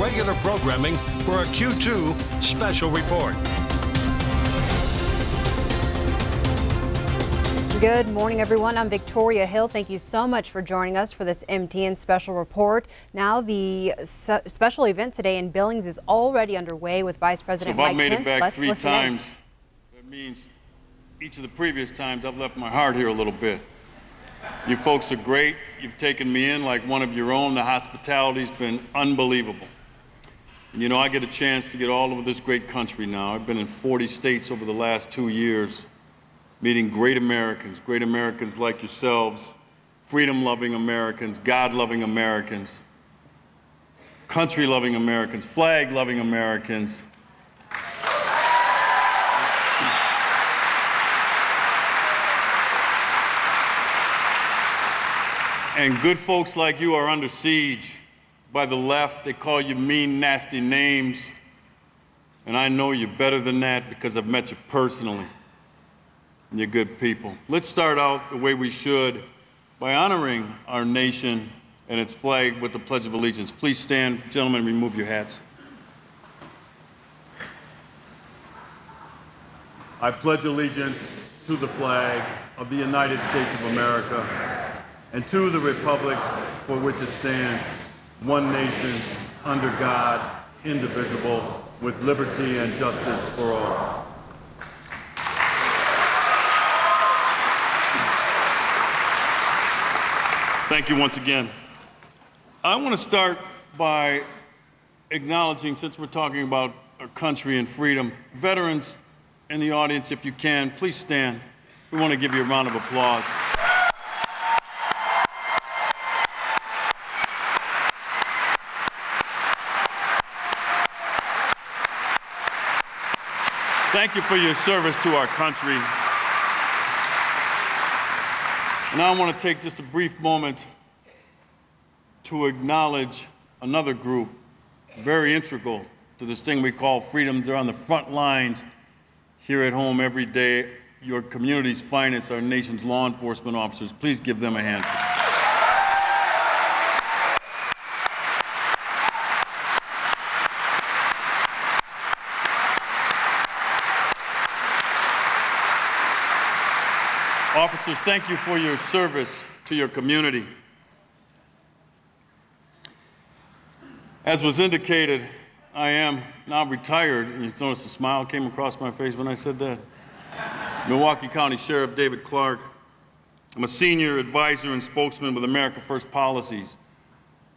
regular programming for a Q2 special report. Good morning, everyone. I'm Victoria Hill. Thank you so much for joining us for this MTN special report. Now, the special event today in Billings is already underway with Vice President Mike Pence. So if I've made it back 3 times, that means each of the previous times I've left my heart here a little bit. You folks are great. You've taken me in like one of your own. The hospitality's been unbelievable. And you know, I get a chance to get all over this great country now. I've been in 40 states over the last 2 years, meeting great Americans like yourselves, freedom-loving Americans, God-loving Americans, country-loving Americans, flag-loving Americans. And good folks like you are under siege by the left. They call you mean, nasty names. And I know you better than that because I've met you personally. And you're good people. Let's start out the way we should by honoring our nation and its flag with the Pledge of Allegiance. Please stand. Gentlemen, remove your hats. I pledge allegiance to the flag of the United States of America and to the republic for which it stands, one nation, under God, indivisible, with liberty and justice for all. Thank you once again. I want to start by acknowledging, since we're talking about our country and freedom, veterans in the audience, if you can, please stand. We want to give you a round of applause. Thank you for your service to our country. And I want to take just a brief moment to acknowledge another group very integral to this thing we call freedom. They're on the front lines here at home every day. Your community's finest, our nation's law enforcement officers. Please give them a hand. Officers, thank you for your service to your community. As was indicated, I am now retired. You notice a smile came across my face when I said that. Milwaukee County Sheriff David Clark. I'm a senior advisor and spokesman with America First Policies.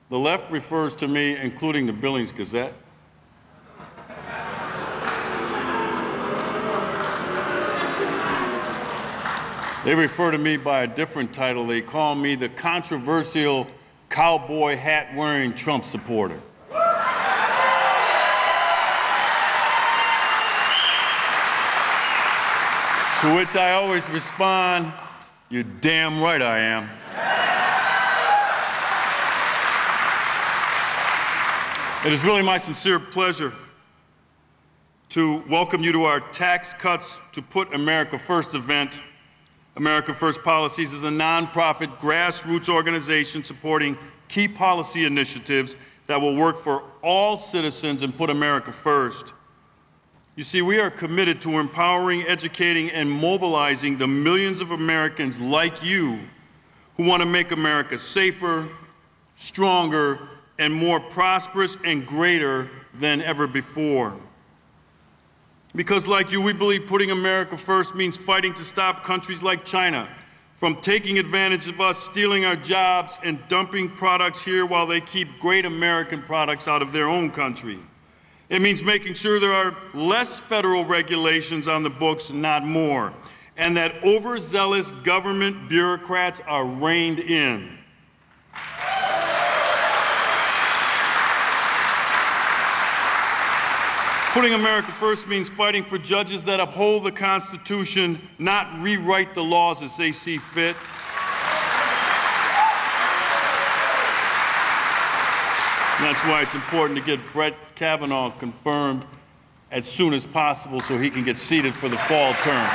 The left refers to me, including the Billings Gazette. They refer to me by a different title. They call me the controversial cowboy hat-wearing Trump supporter. To which I always respond, "You're damn right I am." It is really my sincere pleasure to welcome you to our Tax Cuts to Put America First event. America First Policies is a nonprofit grassroots organization supporting key policy initiatives that will work for all citizens and put America first. You see, we are committed to empowering, educating, and mobilizing the millions of Americans like you who want to make America safer, stronger, and more prosperous and greater than ever before. Because like you, we believe putting America first means fighting to stop countries like China from taking advantage of us, stealing our jobs, and dumping products here while they keep great American products out of their own country. It means making sure there are less federal regulations on the books, not more, and that overzealous government bureaucrats are reined in. Putting America first means fighting for judges that uphold the Constitution, not rewrite the laws as they see fit. And that's why it's important to get Brett Kavanaugh confirmed as soon as possible so he can get seated for the fall term.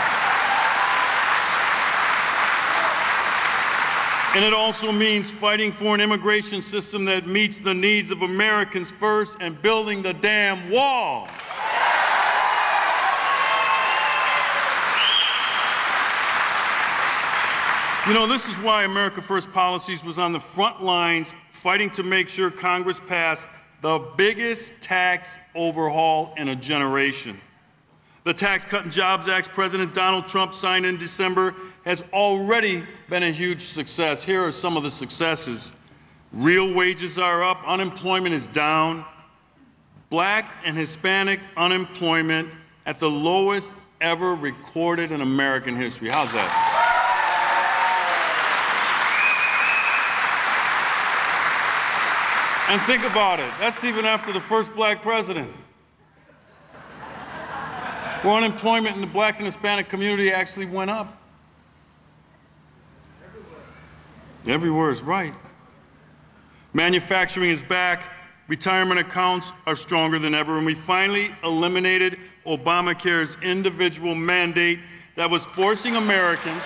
And it also means fighting for an immigration system that meets the needs of Americans first and building the damn wall. You know, this is why America First Policies was on the front lines fighting to make sure Congress passed the biggest tax overhaul in a generation. The Tax Cut and Jobs Act President Donald Trump signed in December has already been a huge success. Here are some of the successes. Real wages are up, unemployment is down, Black and Hispanic unemployment at the lowest ever recorded in American history. How's that? And think about it, that's even after the first Black president. Where unemployment in the Black and Hispanic community actually went up. Everywhere is right. Manufacturing is back. Retirement accounts are stronger than ever. And we finally eliminated Obamacare's individual mandate that was forcing Americans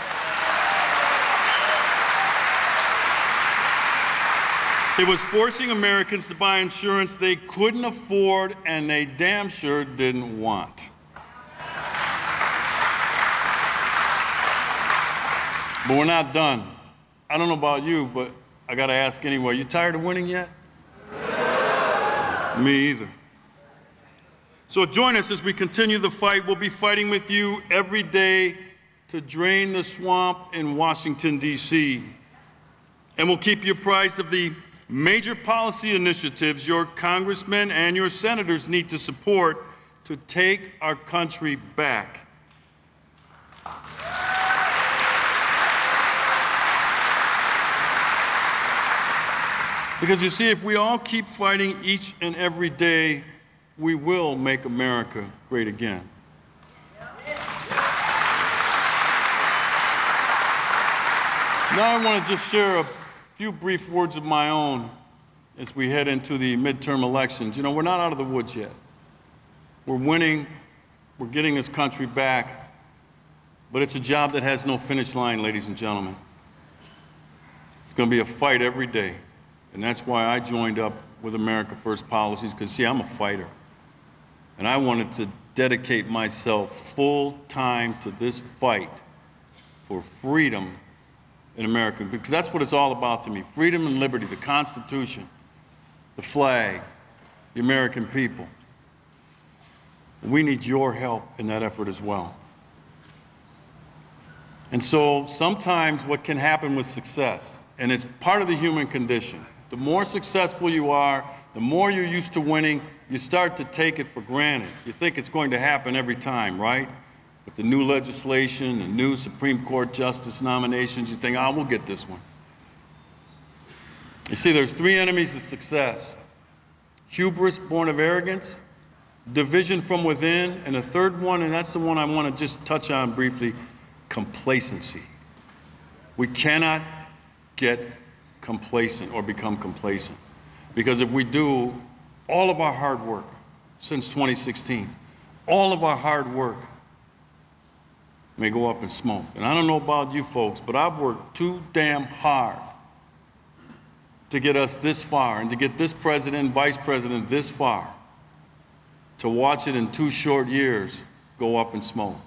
to buy insurance they couldn't afford and they damn sure didn't want. But we're not done. I don't know about you, but I got to ask anyway, you tired of winning yet? Me either. So join us as we continue the fight. We'll be fighting with you every day to drain the swamp in Washington, D.C. And we'll keep you apprised of the major policy initiatives your congressmen and your senators need to support to take our country back. Because you see, if we all keep fighting each and every day, we will make America great again. Now I want to just share a few brief words of my own as we head into the midterm elections. You know, we're not out of the woods yet. We're winning, we're getting this country back, but it's a job that has no finish line, ladies and gentlemen. It's going to be a fight every day. And that's why I joined up with America First Policies, because, see, I'm a fighter. And I wanted to dedicate myself full time to this fight for freedom in America, because that's what it's all about to me. Freedom and liberty, the Constitution, the flag, the American people. We need your help in that effort as well. And so sometimes what can happen with success, and it's part of the human condition, the more successful you are, the more you're used to winning, you start to take it for granted. You think it's going to happen every time, right? With the new legislation, the new Supreme Court justice nominations, you think, we'll get this one. You see, there's three enemies of success: hubris born of arrogance, division from within, and a third one, and that's the one I want to just touch on briefly, complacency. We cannot get complacent or become complacent, because if we do, all of our hard work since 2016, all of our hard work may go up in smoke. And I don't know about you folks, but I've worked too damn hard to get us this far and to get this president and vice president this far, to watch it in 2 short years go up in smoke.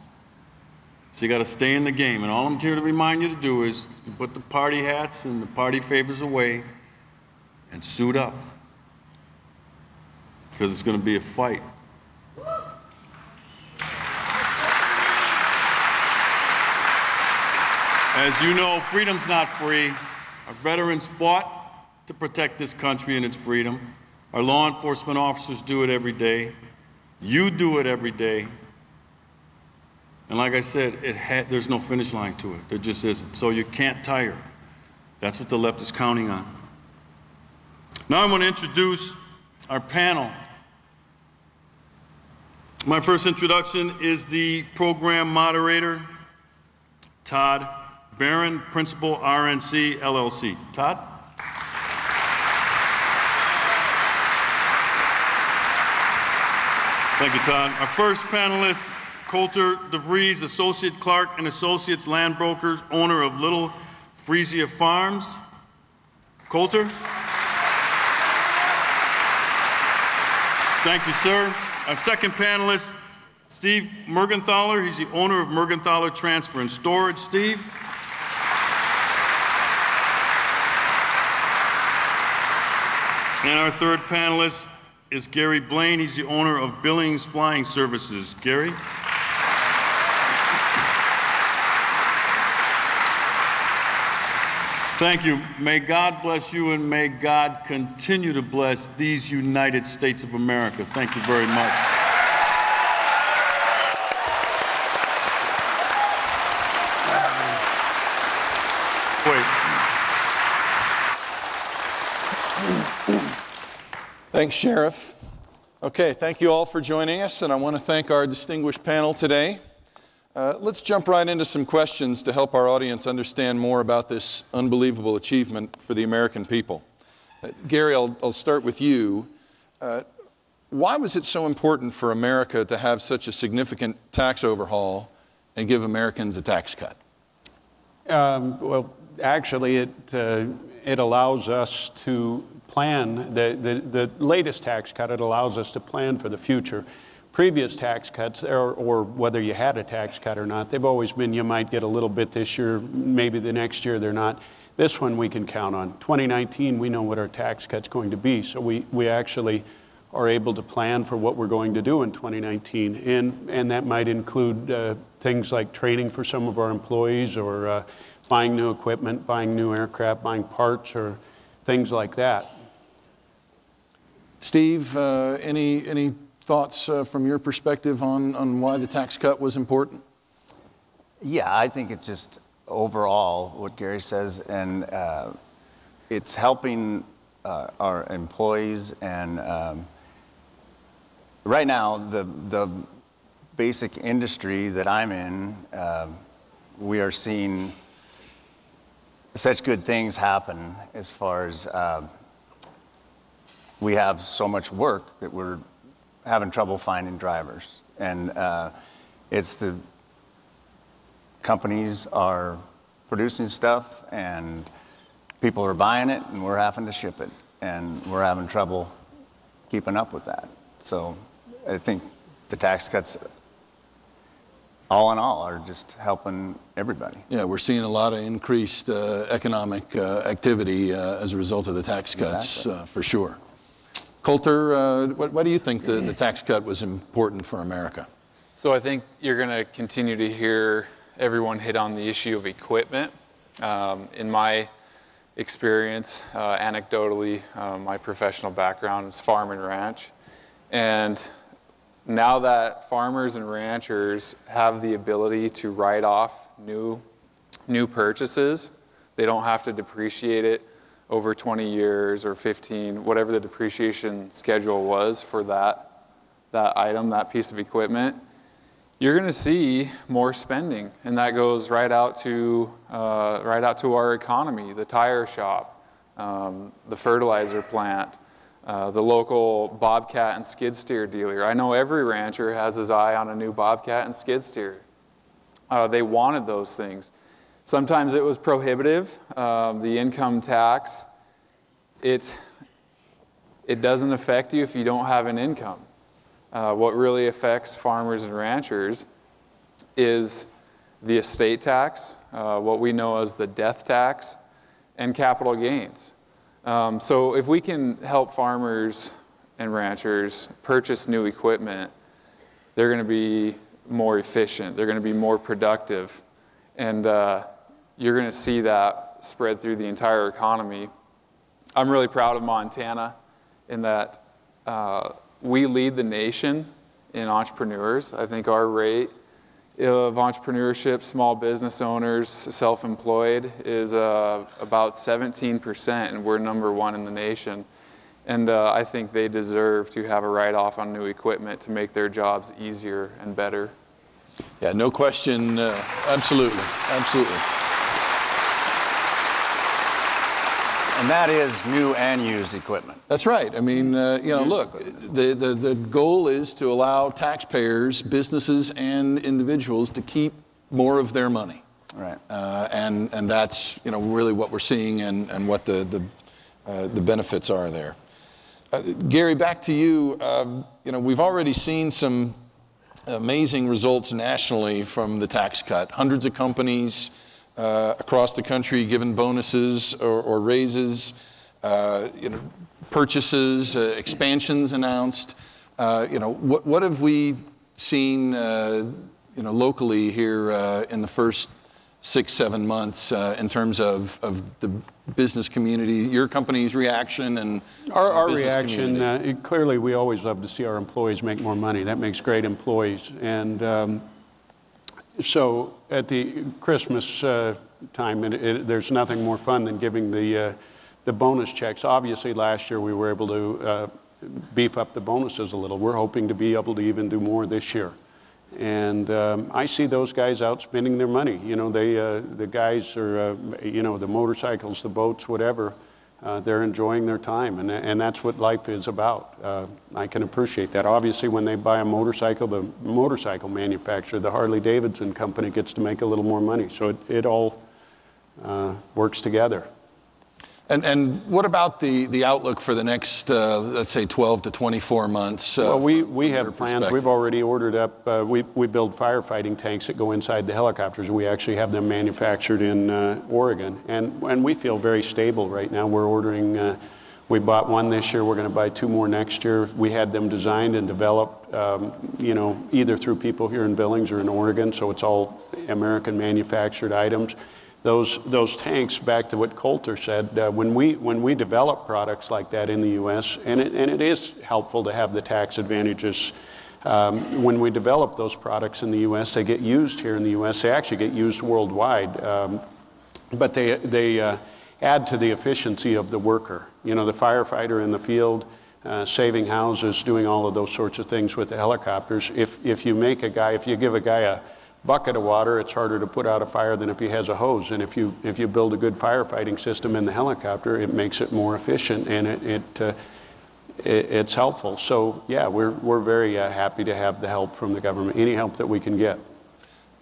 So you got to stay in the game, and all I'm here to remind you to do is put the party hats and the party favors away and suit up, because it's going to be a fight. As you know, freedom's not free. Our veterans fought to protect this country and its freedom. Our law enforcement officers do it every day. You do it every day. And like I said, there's no finish line to it. There just isn't. So you can't tire. That's what the left is counting on. Now I want to introduce our panel. My first introduction is the program moderator, Todd Barron, Principal, RNC, LLC. Todd? Thank you, Todd. Our first panelist, Coulter DeVries, Associate Clark and Associates Land Brokers, owner of Little Frisia Farms. Coulter. Thank you, sir. Our second panelist, Steve Mergenthaler. He's the owner of Mergenthaler Transfer and Storage. Steve. And our third panelist is Gary Blaine. He's the owner of Billings Flying Services. Gary. Thank you. May God bless you, and may God continue to bless these United States of America. Thank you very much. Thanks, Sheriff. Okay, thank you all for joining us, and I want to thank our distinguished panel today. Let's jump right into some questions to help our audience understand more about this unbelievable achievement for the American people. Gary, I'll start with you. Why was it so important for America to have such a significant tax overhaul and give Americans a tax cut? Well, actually, it allows us to plan. The latest tax cut, it allows us to plan for the future. Previous tax cuts, or whether you had a tax cut or not, they've always been you might get a little bit this year, maybe the next year they're not. This one we can count on. 2019, we know what our tax cut's going to be, so we actually are able to plan for what we're going to do in 2019, and that might include things like training for some of our employees, or buying new equipment, buying new aircraft, buying parts, or things like that. Steve, any thoughts from your perspective on why the tax cut was important? Yeah, I think it's just overall what Gary says, and it's helping our employees. And right now, the basic industry that I'm in, we are seeing such good things happen as far as we have so much work that we're having trouble finding drivers. And it's the companies are producing stuff and people are buying it and we're having to ship it. And we're having trouble keeping up with that. So I think the tax cuts, all in all, are just helping everybody. Yeah, we're seeing a lot of increased economic activity as a result of the tax cuts, for sure. Coulter, why do you think the tax cut was important for America? So I think you're going to continue to hear everyone hit on the issue of equipment. In my experience, anecdotally, my professional background is farm and ranch. And now that farmers and ranchers have the ability to write off new purchases, they don't have to depreciate it over 20 years or 15, whatever the depreciation schedule was for that item, that piece of equipment, you're going to see more spending, and that goes right out to our economy, the tire shop, the fertilizer plant, the local bobcat and skid steer dealer. I know every rancher has his eye on a new bobcat and skid steer. They wanted those things. Sometimes it was prohibitive. The income tax, it doesn't affect you if you don't have an income. What really affects farmers and ranchers is the estate tax, what we know as the death tax, and capital gains. So if we can help farmers and ranchers purchase new equipment, they're going to be more efficient, they're going to be more productive, and you're going to see that spread through the entire economy. I'm really proud of Montana in that we lead the nation in entrepreneurs. I think our rate of entrepreneurship, small business owners, self-employed is about 17%, and we're #1 in the nation. And I think they deserve to have a write-off on new equipment to make their jobs easier and better. Yeah, no question. Absolutely, absolutely. And that is new and used equipment. That's right. I mean, look, the goal is to allow taxpayers, businesses, and individuals to keep more of their money. Right. And that's really what we're seeing and what the benefits are there. Gary, back to you. We've already seen some amazing results nationally from the tax cut. Hundreds of companies across the country given bonuses or raises, purchases, expansions announced. What have we seen locally here in the first 6-7 months in terms of the business community, your company's reaction and our reaction? Clearly, we always love to see our employees make more money. That makes great employees. And so at the Christmas time, there's nothing more fun than giving the bonus checks. Obviously, last year we were able to beef up the bonuses a little. We're hoping to be able to even do more this year. And I see those guys out spending their money. The guys are, the motorcycles, the boats, whatever, they're enjoying their time. And that's what life is about. I can appreciate that. Obviously, when they buy a motorcycle, the motorcycle manufacturer, the Harley-Davidson company, gets to make a little more money. So it all works together. And what about the outlook for the next, let's say, 12 to 24 months? Well, we have plans. We've already ordered up, we build firefighting tanks that go inside the helicopters. We actually have them manufactured in Oregon. And we feel very stable right now. We're ordering, we bought one this year. We're going to buy 2 more next year. We had them designed and developed, either through people here in Billings or in Oregon. So it's all American manufactured items. Those tanks, back to what Coulter said, when we develop products like that in the U.S., and it is helpful to have the tax advantages. When we develop those products in the U.S., they get used here in the U.S. They actually get used worldwide, but they add to the efficiency of the worker. The firefighter in the field, saving houses, doing all of those sorts of things with the helicopters. If you give a guy a bucket of water, it's harder to put out a fire than if he has a hose. And if you build a good firefighting system in the helicopter, it makes it more efficient, and it's helpful. So yeah, we're very happy to have the help from the government, any help that we can get.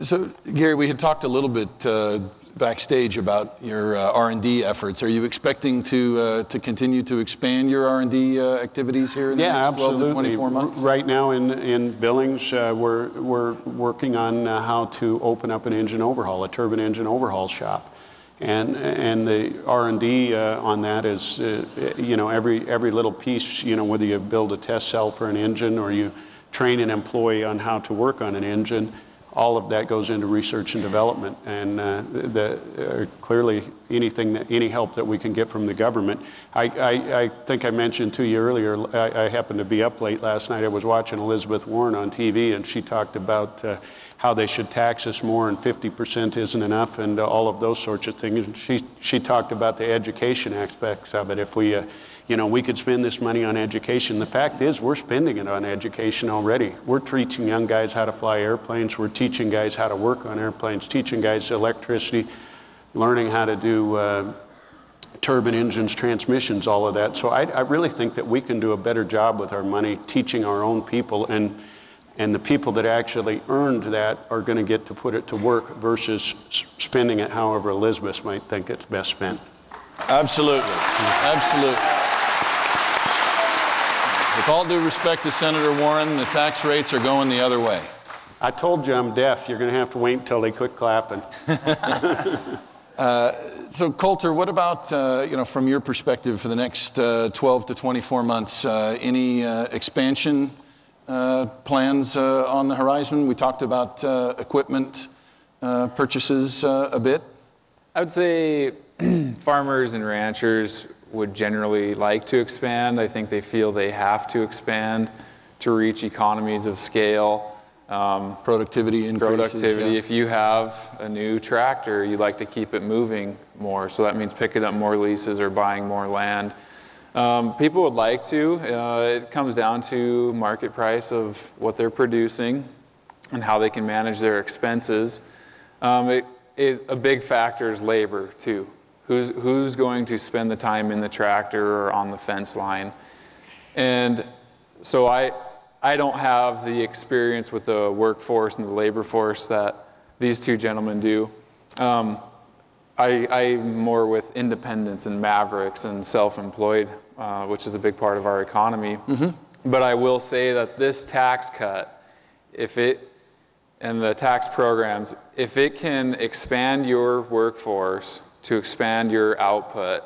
So Gary, we had talked a little bit backstage about your R&D efforts. Are you expecting to continue to expand your R&D activities here in the next 12 to 24 months? Right now in Billings, we're working on how to open up an engine overhaul, a turbine engine overhaul shop. And the R&D on that is, every little piece, whether you build a test cell for an engine or you train an employee on how to work on an engine, all of that goes into research and development, and clearly any help that we can get from the government. I think I mentioned to you earlier, I happened to be up late last night. I was watching Elizabeth Warren on TV, and she talked about how they should tax us more, and 50% isn't enough, and all of those sorts of things. And she talked about the education aspects of it. If we could spend this money on education. The fact is, we're spending it on education already. We're teaching young guys how to fly airplanes. We're teaching guys how to work on airplanes, teaching guys electricity, learning how to do turbine engines, transmissions, all of that. So I really think that we can do a better job with our money teaching our own people, and the people that actually earned that are going to get to put it to work versus spending it however Elizabeth might think it's best spent. Absolutely. Absolutely. With all due respect to Senator Warren, the tax rates are going the other way. I told you I'm deaf. You're going to have to wait until they quit clapping. So Coulter, what about, from your perspective for the next 12 to 24 months, any expansion plans on the horizon? We talked about equipment purchases a bit. I would say farmers and ranchers would generally like to expand. I think they feel they have to expand to reach economies of scale. Productivity increases. Productivity. Yeah. If you have a new tractor, you like to keep it moving more. So that means picking up more leases or buying more land. People would like to. It comes down to market price of what they're producing and how they can manage their expenses. A big factor is labor too. Who's going to spend the time in the tractor or on the fence line? And so I don't have the experience with the workforce and the labor force that these two gentlemen do. I'm more with independents and mavericks and self-employed, which is a big part of our economy. But I will say that this tax cut, and the tax programs, if it can expand your workforce to expand your output,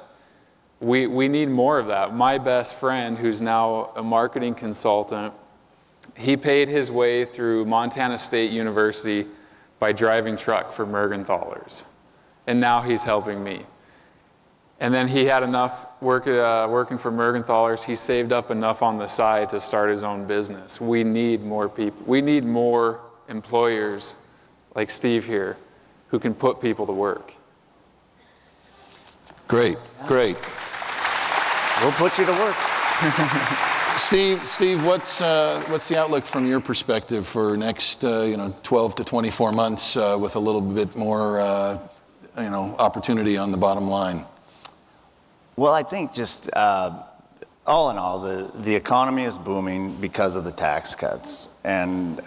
we need more of that. My best friend, who's now a marketing consultant, he paid his way through Montana State University by driving truck for Mergenthalers. And now he's helping me. And then he had enough working for Mergenthalers, he saved up enough on the side to start his own business. We need more people. We need more employers like Steve here who can put people to work. Great, great. We'll put you to work. Steve, what's the outlook from your perspective for next 12 to 24 months with a little bit more opportunity on the bottom line? Well, I think just all in all, the economy is booming because of the tax cuts and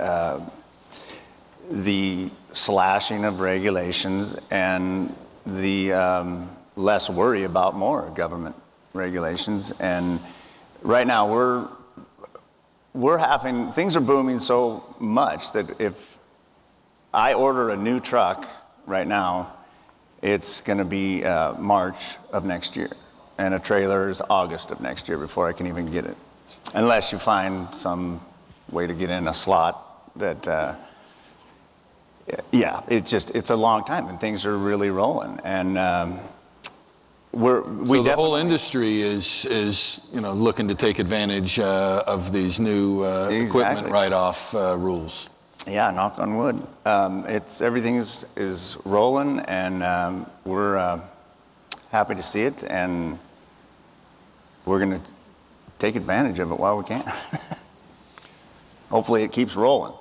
the slashing of regulations and the less worry about more government regulations. And right now things are booming so much that if I order a new truck right now, it's going to be March of next year. And a trailer is August of next year before I can even get it. Unless you find some way to get in a slot that, it's a long time and things are really rolling. And so the whole industry is looking to take advantage of these new equipment write-off rules. Yeah, knock on wood. Everything is rolling, and we're happy to see it, and we're going to take advantage of it while we can. Hopefully, it keeps rolling.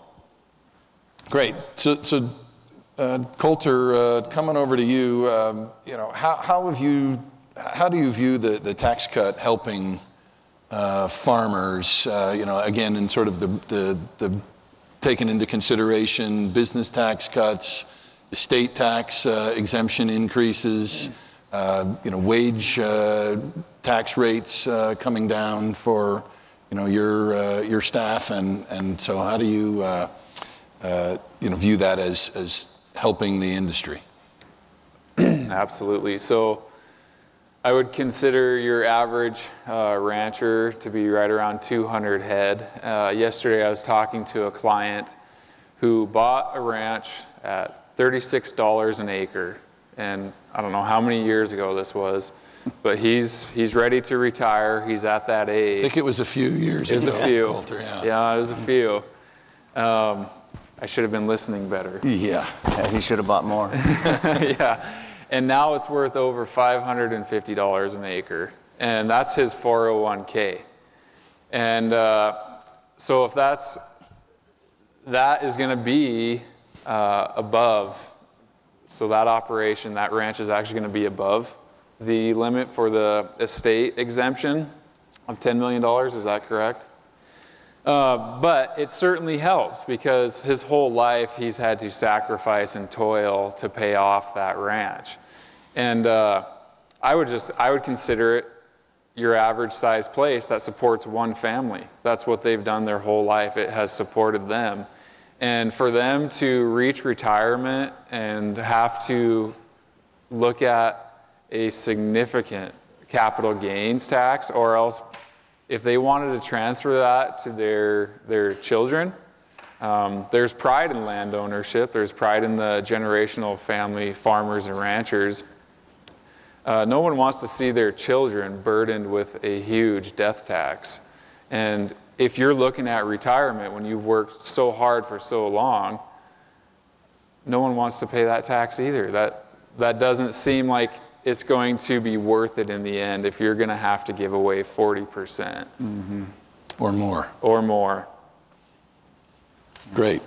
Great. So Coulter, coming over to you, how do you view the tax cut helping farmers? Again, in sort of the taking into consideration business tax cuts, estate tax exemption increases, wage tax rates coming down for your staff, and so how do you view that as helping the industry? Absolutely. So I would consider your average rancher to be right around 200 head. Yesterday I was talking to a client who bought a ranch at $36 an acre, and I don't know how many years ago this was, but he's ready to retire. He's at that age. I think it was a few years ago. It was a few. Coulter, yeah, it was a few. I should have been listening better. Yeah, he should have bought more. Yeah, and now it's worth over $550 an acre, and that's his 401k. And so if that is going to be above, so that operation, that ranch is actually going to be above the limit for the estate exemption of $10 million, is that correct? But it certainly helps because his whole life he's had to sacrifice and toil to pay off that ranch. And I would consider it your average size place that supports one family. That's what they've done their whole life. It has supported them. And for them to reach retirement and have to look at a significant capital gains tax, or else if they wanted to transfer that to their children, there's pride in land ownership. There's pride in the generational family farmers and ranchers. No one wants to see their children burdened with a huge death tax. And if you're looking at retirement when you've worked so hard for so long, no one wants to pay that tax either. That doesn't seem like it's going to be worth it in the end if you're going to have to give away 40%. Mm-hmm. Or more. Or more. Great.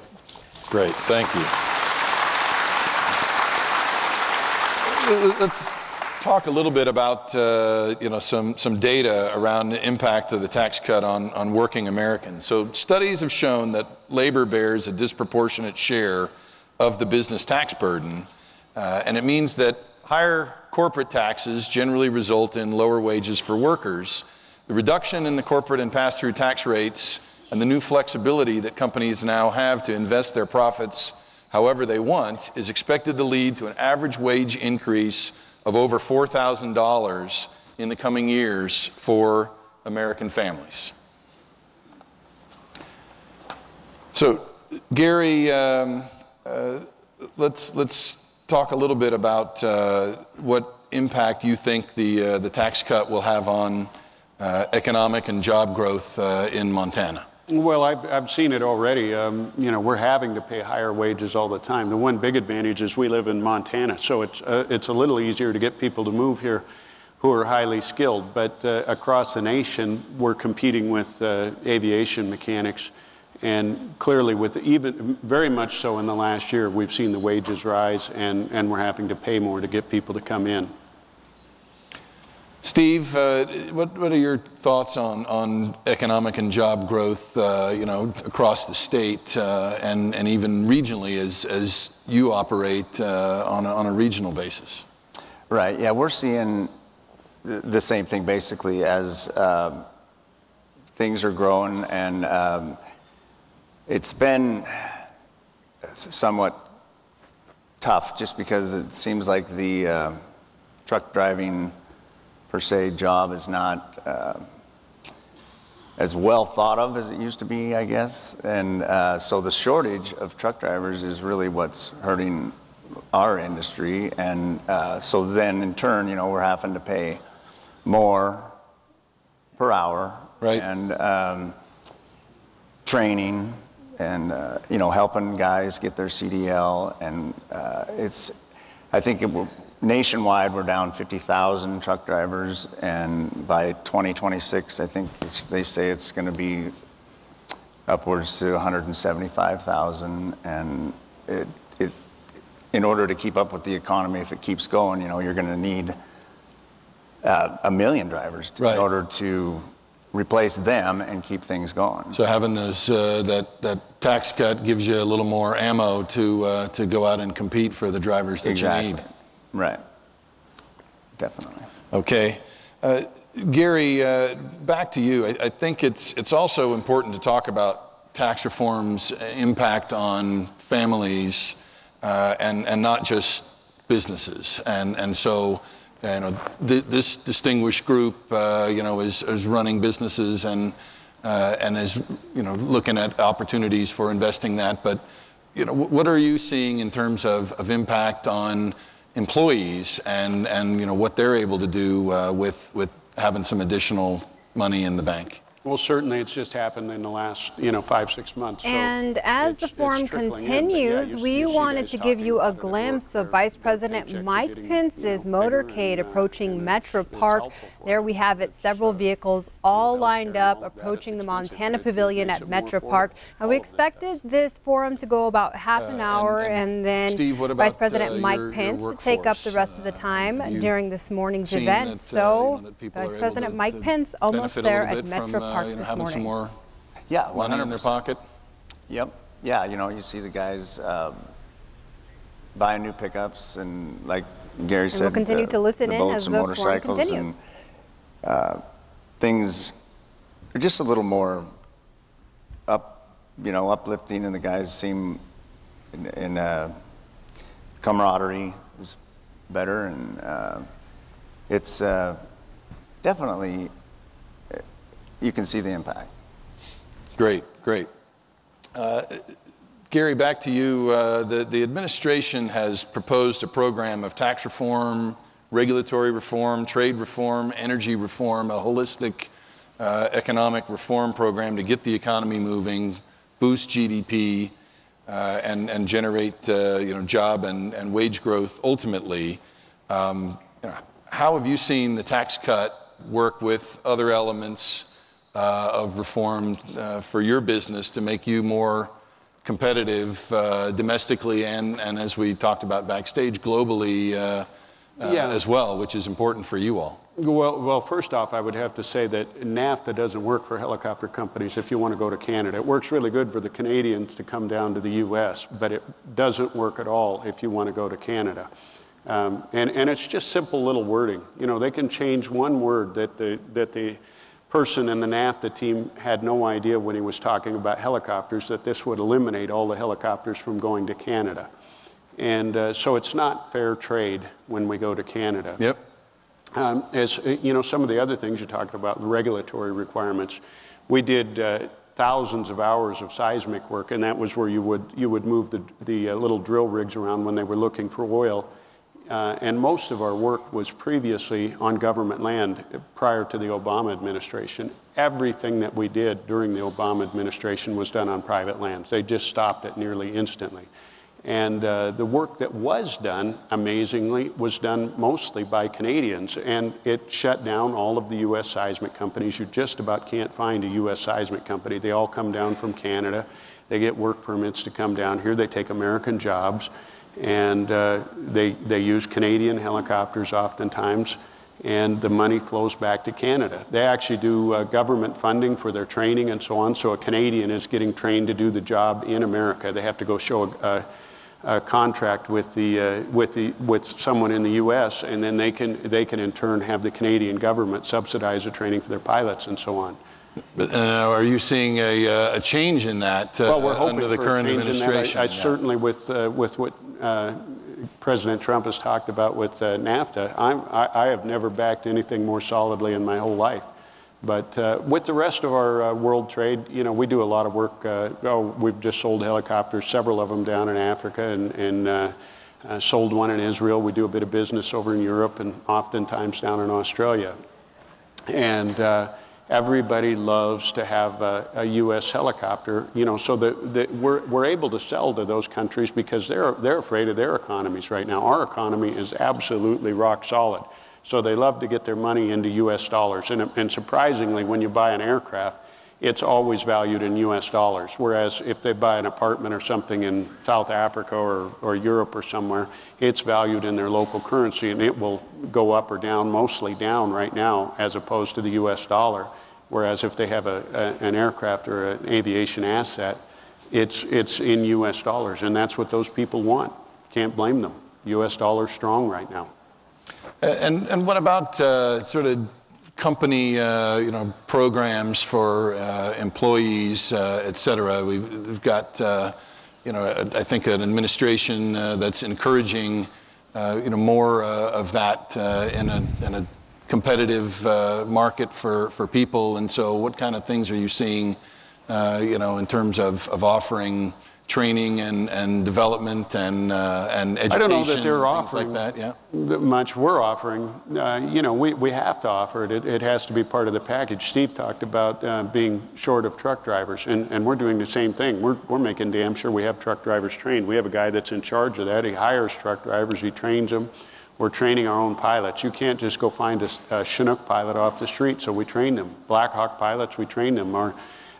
Thank you. Let's talk a little bit about some data around the impact of the tax cut on working Americans. So studies have shown that labor bears a disproportionate share of the business tax burden. And it means that higher corporate taxes generally result in lower wages for workers. The reduction in the corporate and pass-through tax rates and the new flexibility that companies now have to invest their profits however they want is expected to lead to an average wage increase of over $4,000 in the coming years for American families. So, Gary, let's talk a little bit about what impact you think the tax cut will have on economic and job growth in Montana. Well, I've seen it already. You know, we're having to pay higher wages all the time. The one big advantage is we live in Montana, so it's a little easier to get people to move here who are highly skilled. But across the nation, we're competing with aviation mechanics. And clearly, with even very much so in the last year, we've seen the wages rise, and we're having to pay more to get people to come in. Steve, what are your thoughts on economic and job growth, you know, across the state and even regionally as you operate on a regional basis? Right. Yeah, we're seeing the same thing basically as things are growing, and it's been somewhat tough just because it seems like the truck driving per se job is not as well thought of as it used to be, I guess. And so the shortage of truck drivers is really what's hurting our industry. And so then in turn, you know, we're having to pay more per hour. Right. And training and, you know, helping guys get their CDL. And I think nationwide, we're down 50,000 truck drivers, and by 2026, I think they say it's going to be upwards to 175,000. And in order to keep up with the economy, if it keeps going, you know, you're going to need 1 million drivers in order to replace them and keep things going. So having those that tax cut gives you a little more ammo to go out and compete for the drivers that you need. Right. Definitely. Okay. Gary, back to you. I think it's also important to talk about tax reform's impact on families and not just businesses. And so, you know, this distinguished group, you know, is running businesses and is, you know, looking at opportunities for investing that. But, you know, what are you seeing in terms of impact on employees and you know what they're able to do with having some additional money in the bank? Well, certainly it's just happened in the last, you know, 5-6 months. And so as the forum continues, we wanted to give you a glimpse of Vice President Mike Pence's motorcade approaching Metro Park. There we have it, several vehicles all lined up approaching the Montana Pavilion at Metro Park. Now, we expected this forum to go about half an hour, and then Steve, what about, Vice President Mike Pence to take up the rest of the time during this morning's event. So Vice President Mike Pence almost there at Metro Park. You know, having some more money in their pocket. Yep. Yeah, you know, you see the guys buying new pickups, and like Gary said, we'll continue to listen the in boats as and the motorcycles forum continues. and things are just a little more uplifting, and the guys seem in camaraderie is better, and it's definitely. You can see the impact. Great. Gary, back to you. The administration has proposed a program of tax reform, regulatory reform, trade reform, energy reform, a holistic economic reform program to get the economy moving, boost GDP, and generate you know, job and wage growth ultimately. You know, how have you seen the tax cut work with other elements of reform for your business to make you more competitive domestically and as we talked about backstage, globally as well, which is important for you all. Well, first off, I would have to say that NAFTA doesn't work for helicopter companies if you want to go to Canada. It works really good for the Canadians to come down to the U.S., but it doesn't work at all if you want to go to Canada. And it's just simple little wording. You know, they can change one word that the person in the NAFTA team had no idea when he was talking about helicopters, that this would eliminate all the helicopters from going to Canada. And so it's not fair trade when we go to Canada. Yep. As you know, some of the other things you talked about, the regulatory requirements, we did thousands of hours of seismic work, and that was where you would move the little drill rigs around when they were looking for oil. And most of our work was previously on government land prior to the Obama administration. Everything that we did during the Obama administration was done on private lands. They just stopped it nearly instantly. And the work that was done, amazingly, was done mostly by Canadians, and it shut down all of the U.S. seismic companies. You just about can't find a U.S. seismic company. They all come down from Canada. They get work permits to come down here. They take American jobs, and they use Canadian helicopters oftentimes, and the money flows back to Canada. They actually do government funding for their training and so on, so a Canadian is getting trained to do the job in America. They have to go show a contract with someone in the U.S., and then they can in turn have the Canadian government subsidize the training for their pilots and so on. But are you seeing a change in that well, we're hoping under the for current a change administration? In that. I certainly, with what President Trump has talked about with NAFTA, I have never backed anything more solidly in my whole life. But with the rest of our world trade, you know, we do a lot of work. We've just sold helicopters, several of them down in Africa, and sold one in Israel. We do a bit of business over in Europe and oftentimes down in Australia. And everybody loves to have a U.S. helicopter, you know, so that we're able to sell to those countries because they're afraid of their economies right now. Our economy is absolutely rock solid. So they love to get their money into U.S. dollars. And surprisingly, when you buy an aircraft, it's always valued in U.S. dollars. Whereas if they buy an apartment or something in South Africa or Europe or somewhere, it's valued in their local currency, and it will go up or down, mostly down right now, as opposed to the U.S. dollar. Whereas if they have an aircraft or an aviation asset, it's in U.S. dollars. And that's what those people want. Can't blame them. U.S. dollar's strong right now. And what about sort of company programs for employees, et cetera? We've got I think an administration that's encouraging more of that in a competitive market for people. And so what kind of things are you seeing in terms of offering training and development and education? I don't know that they're offering like that, yeah. Much. We're offering, we have to offer it. It has to be part of the package. Steve talked about being short of truck drivers, and we're doing the same thing. We're making damn sure we have truck drivers trained. We have a guy that's in charge of that. He hires truck drivers, he trains them. We're training our own pilots. You can't just go find a Chinook pilot off the street, so we train them. Black Hawk pilots, we train them.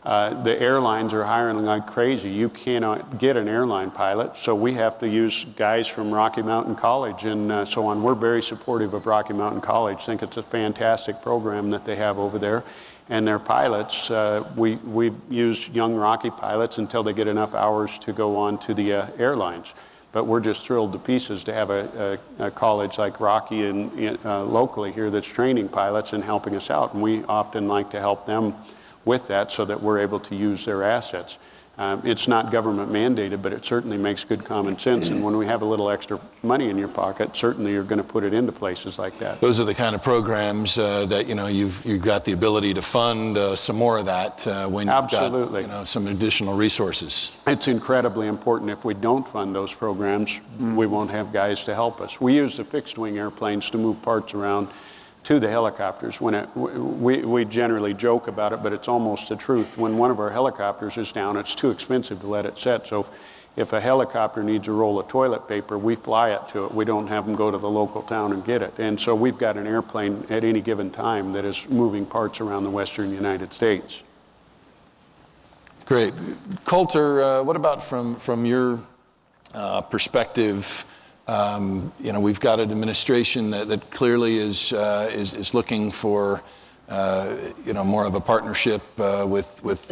The airlines are hiring like crazy. You cannot get an airline pilot, so we have to use guys from Rocky Mountain College and so on. We're very supportive of Rocky Mountain College. Think it's a fantastic program that they have over there. And their pilots, we've used young Rocky pilots until they get enough hours to go on to the airlines. But we're just thrilled to pieces to have a college like Rocky locally here that's training pilots and helping us out. And we often like to help them with that so that we're able to use their assets. It's not government mandated, but it certainly makes good common sense. And when we have a little extra money in your pocket, certainly you're going to put it into places like that. Those are the kind of programs that you've got the ability to fund some more of that when you've Absolutely. got some additional resources. It's incredibly important. If we don't fund those programs, we won't have guys to help us. We use the fixed wing airplanes to move parts around to the helicopters. We generally joke about it, but it's almost the truth. When one of our helicopters is down, it's too expensive to let it sit. So if a helicopter needs a roll of toilet paper, we fly it to it. We don't have them go to the local town and get it. And so we've got an airplane at any given time that is moving parts around the western United States. Great. Coulter, what about from your perspective, You know, we've got an administration that clearly is looking for you know, more of a partnership with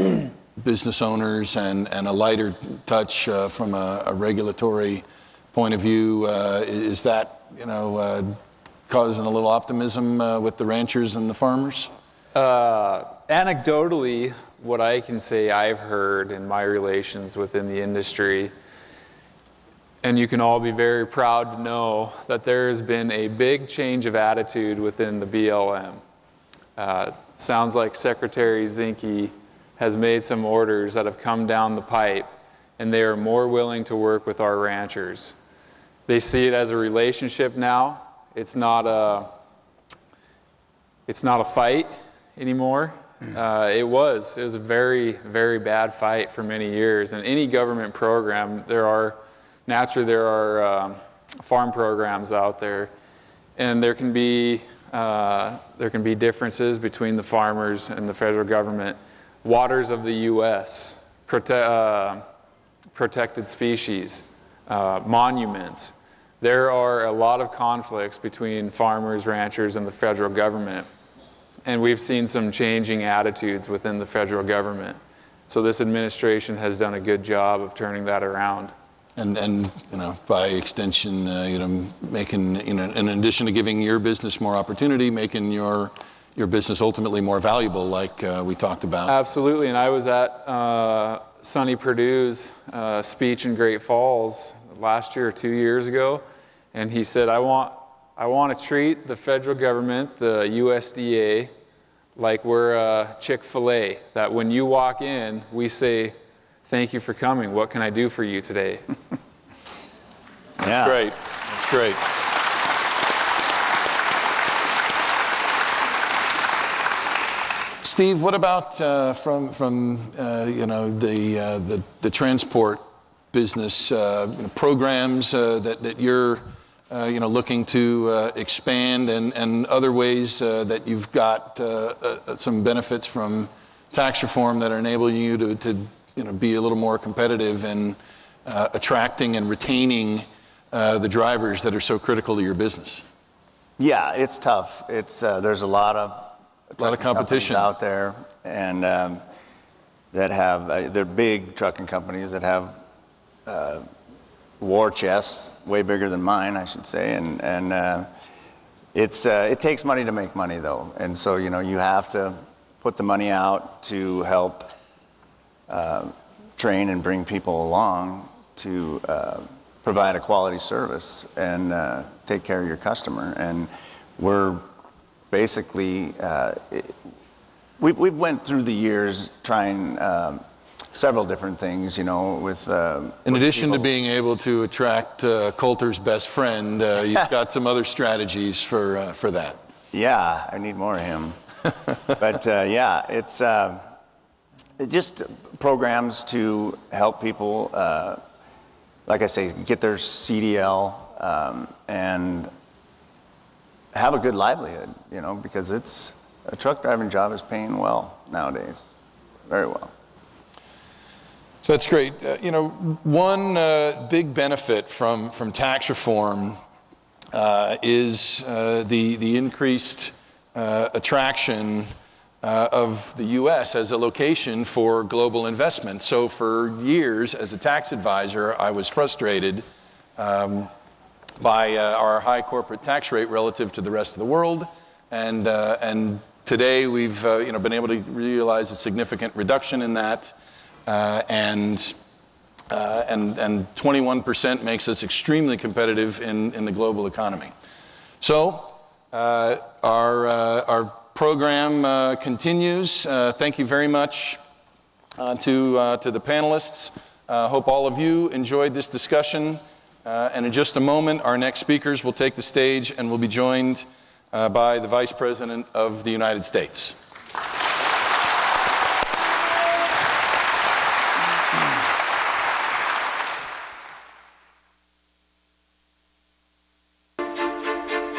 business owners and a lighter touch from a regulatory point of view. Is that, you know, causing a little optimism with the ranchers and the farmers? Anecdotally, what I can say I've heard in my relations within the industry, and you can all be very proud to know that there has been a big change of attitude within the BLM. Sounds like Secretary Zinke has made some orders that have come down the pipe, and they are more willing to work with our ranchers. They see it as a relationship now. It's not a fight anymore. It was a very, very bad fight for many years. And any government program, there are farm programs out there, and there can be differences between the farmers and the federal government. Waters of the U.S., protected species, monuments. There are a lot of conflicts between farmers, ranchers, and the federal government. And we've seen some changing attitudes within the federal government. So this administration has done a good job of turning that around. And you know, by extension, you know, making, you know, in addition to giving your business more opportunity, making your business ultimately more valuable, like we talked about. Absolutely, and I was at Sonny Perdue's speech in Great Falls last year or 2 years ago, and he said, I want to treat the federal government, the USDA, like we're Chick-fil-A, that when you walk in, we say, thank you for coming. What can I do for you today? That's Yeah. great. That's great. Steve, what about from you know, the transport business, you know, programs that you're you know, looking to expand, and other ways that you've got some benefits from tax reform that are enabling you to you know, be a little more competitive in attracting and retaining the drivers that are so critical to your business? Yeah, it's tough. It's there's a lot of competition out there, and that have they're big trucking companies that have war chests way bigger than mine, I should say, and it takes money to make money, though, and so, you know, you have to put the money out to help train and bring people along to provide a quality service and take care of your customer. And we're basically, we went through the years trying several different things, you know, with in addition to being able to attract Coulter's best friend, you've got some other strategies for that. Yeah, I need more of him. But yeah, it's just programs to help people, like I say, get their CDL and have a good livelihood, you know, because it's a truck driving job is paying well nowadays, very well. So that's great. You know, one big benefit from tax reform is the increased attraction of the U.S. as a location for global investment. So for years, as a tax advisor, I was frustrated by our high corporate tax rate relative to the rest of the world, and today we've you know, been able to realize a significant reduction in that, and 21% makes us extremely competitive in the global economy. So our program continues. Thank you very much to the panelists. Hope all of you enjoyed this discussion. And in just a moment, our next speakers will take the stage and will be joined by the Vice President of the United States.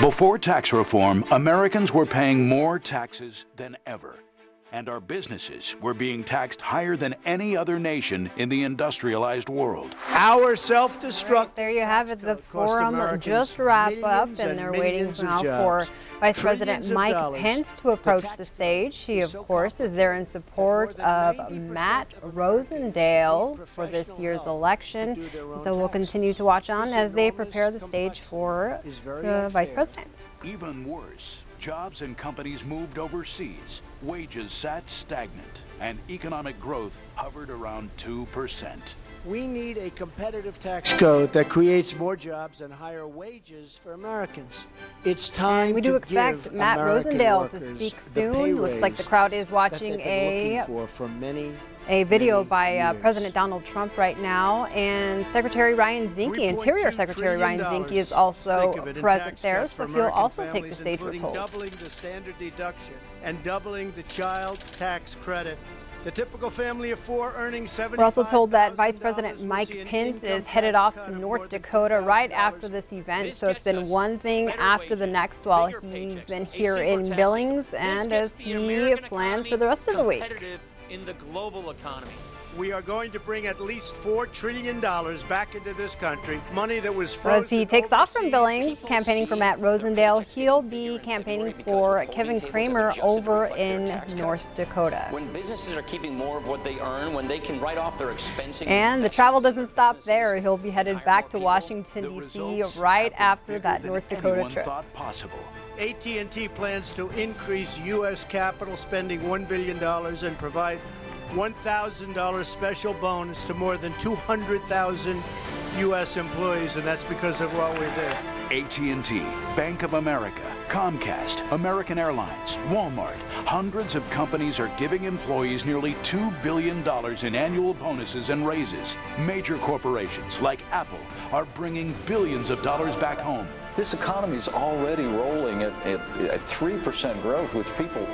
Before tax reform, Americans were paying more taxes than ever. and our businesses were being taxed higher than any other nation in the industrialized world. Our self-destruct. There you have it. The forum just wrapped up, and they're waiting now for Vice President Mike Pence to approach the stage. He, of course, is there in support of Matt Rosendale for this year's election. So we'll continue to watch on as they prepare the stage for the Vice President. Even worse, jobs and companies moved overseas, wages sat stagnant, and economic growth hovered around 2%. We need a competitive tax code that creates more jobs and higher wages for Americans. It's time we do expect Matt Rosendale to speak soon. Looks like the crowd is watching a video by President Donald Trump right now, and Secretary Ryan Zinke, Interior Secretary Ryan Zinke, is also present there, so he'll also take the stage, we're told. Doubling the standard deduction and doubling the child tax credit. The typical family of four earning $75,000. We're also told that Vice President Mike Pence is headed off to North Dakota right after this event. So it's been one thing after the next while he's been here in Billings and as he plans for the rest of the week. In the global economy. We are going to bring at least $4 trillion back into this country, money that was frozen. As he takes off from Billings, campaigning for Matt Rosendale, he'll be campaigning for Kevin Cramer over in North Dakota. When businesses are keeping more of what they earn, when they can write off their expensive... And the travel doesn't stop there. He'll be headed back to Washington, D.C. right after that North Dakota trip. AT&T plans to increase U.S. capital spending $1 billion and provide $1,000 special bonus to more than 200,000 U.S. employees, and that's because of what we did. AT&T, Bank of America, Comcast, American Airlines, Walmart. Hundreds of companies are giving employees nearly $2 billion in annual bonuses and raises. Major corporations like Apple are bringing billions of dollars back home. This economy is already rolling at 3% growth, which people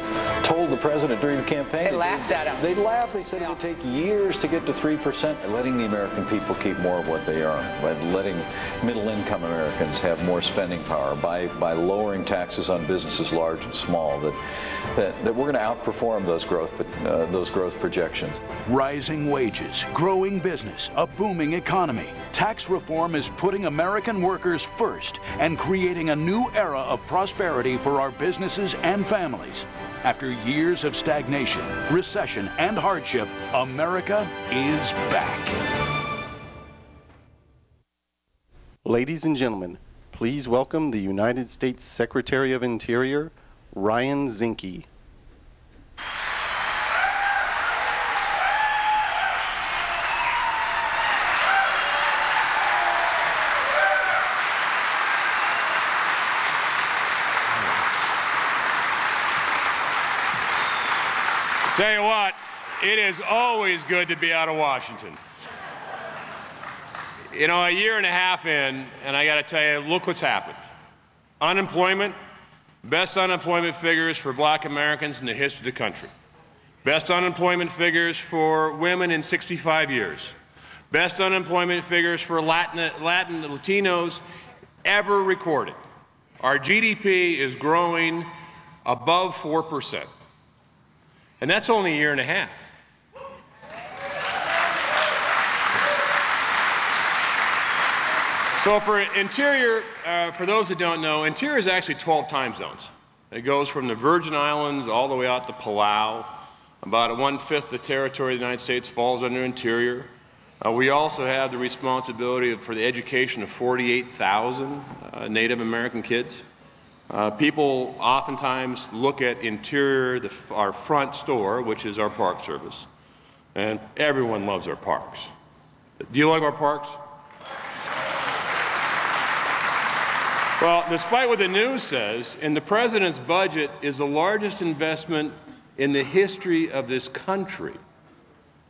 told the president during the campaign. They laughed at him. They laughed. They said it would take years to get to 3%. Letting the American people keep more of what they earn, by letting middle-income Americans have more spending power, by lowering taxes on businesses large and small, that we're going to outperform those growth projections. Rising wages, growing business, a booming economy. Tax reform is putting American workers first and creating a new era of prosperity for our businesses and families. After years of stagnation, recession, and hardship, America is back. Ladies and gentlemen, please welcome the United States Secretary of Interior, Ryan Zinke. Tell you what, it is always good to be out of Washington. You know, a year and a half in, and I got to tell you, look what's happened. Unemployment, best unemployment figures for black Americans in the history of the country. Best unemployment figures for women in 65 years. Best unemployment figures for Latinos ever recorded. Our GDP is growing above 4%. And that's only a year and a half. So for Interior, for those that don't know, Interior is actually 12 time zones. It goes from the Virgin Islands all the way out to Palau. About 1/5 of the territory of the United States falls under Interior. We also have the responsibility for the education of 48,000 Native American kids. People oftentimes look at Interior, our front store, which is our Park Service, and everyone loves our parks. Do you like our parks? Well, despite what the news says, in the President's budget is the largest investment in the history of this country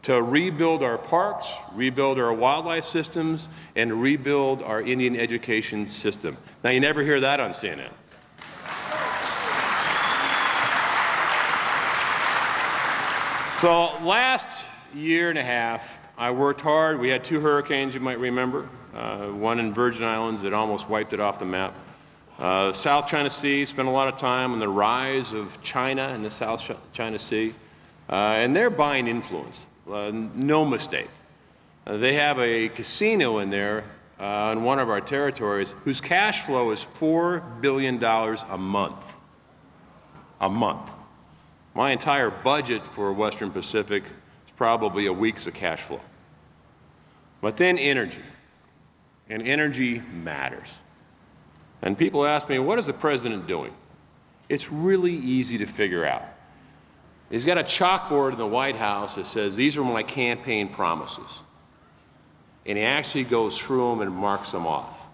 to rebuild our parks, rebuild our wildlife systems, and rebuild our Indian education system. Now, you never hear that on CNN. So last year and a half, I worked hard. We had 2 hurricanes, you might remember. One in Virgin Islands that almost wiped it off the map. South China Sea, spent a lot of time on the rise of China in the South China Sea. And they're buying influence, no mistake. They have a casino in there on one of our territories whose cash flow is $4 billion a month. A month. My entire budget for Western Pacific is probably a week's of cash flow. But then energy. And energy matters. And people ask me, what is the president doing? It's really easy to figure out. He's got a chalkboard in the White House that says, these are my campaign promises. And he actually goes through them and marks them off.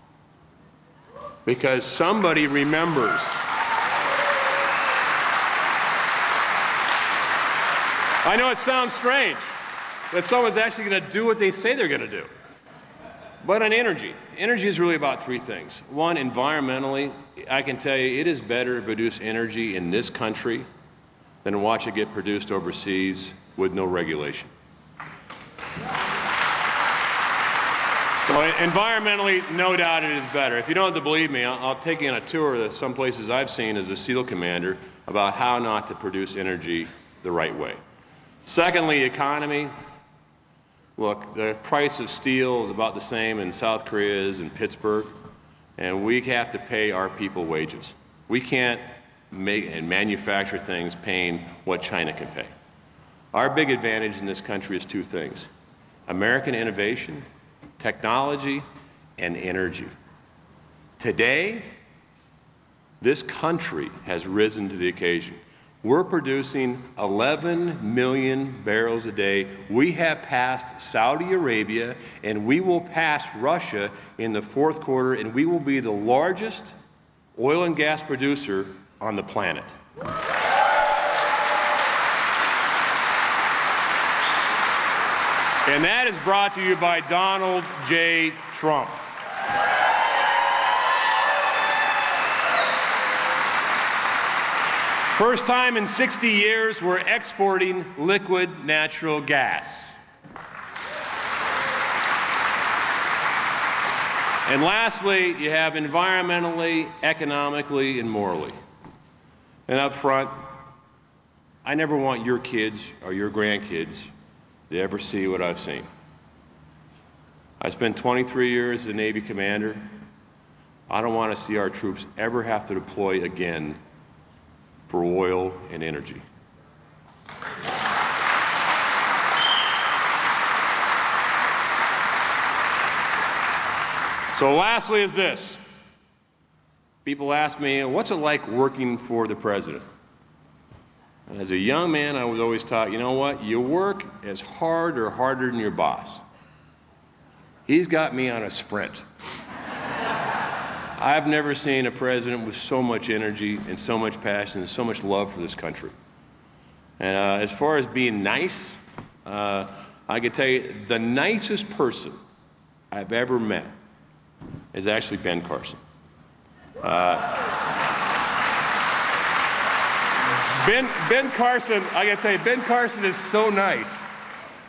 Because somebody remembers. I know it sounds strange that someone's actually going to do what they say they're going to do. But on energy is really about three things. One, environmentally, I can tell you it is better to produce energy in this country than watch it get produced overseas with no regulation. So environmentally, no doubt it is better. If you don't have to believe me, I'll take you on a tour of some places I've seen as a SEAL commander about how not to produce energy the right way. Secondly, economy. Look, the price of steel is about the same in South Korea as in Pittsburgh, and we have to pay our people wages. We can't make and manufacture things paying what China can pay. Our big advantage in this country is two things: American innovation, technology, and energy. Today, this country has risen to the occasion. We're producing 11 million barrels a day. We have passed Saudi Arabia, and we will pass Russia in the fourth quarter, and we will be the largest oil and gas producer on the planet. And that is brought to you by Donald J. Trump. First time in 60 years we're exporting liquid natural gas. And lastly, you have environmentally, economically, and morally. And up front, I never want your kids or your grandkids to ever see what I've seen. I spent 23 years as a Navy commander. I don't want to see our troops ever have to deploy again for oil and energy. So lastly is this. People ask me, what's it like working for the president? And as a young man, I was always taught, you know what? You work as hard or harder than your boss. He's got me on a sprint. I've never seen a president with so much energy and so much passion and so much love for this country. And as far as being nice, I can tell you the nicest person I've ever met is actually Ben Carson. Ben Carson, I gotta tell you, Ben Carson is so nice.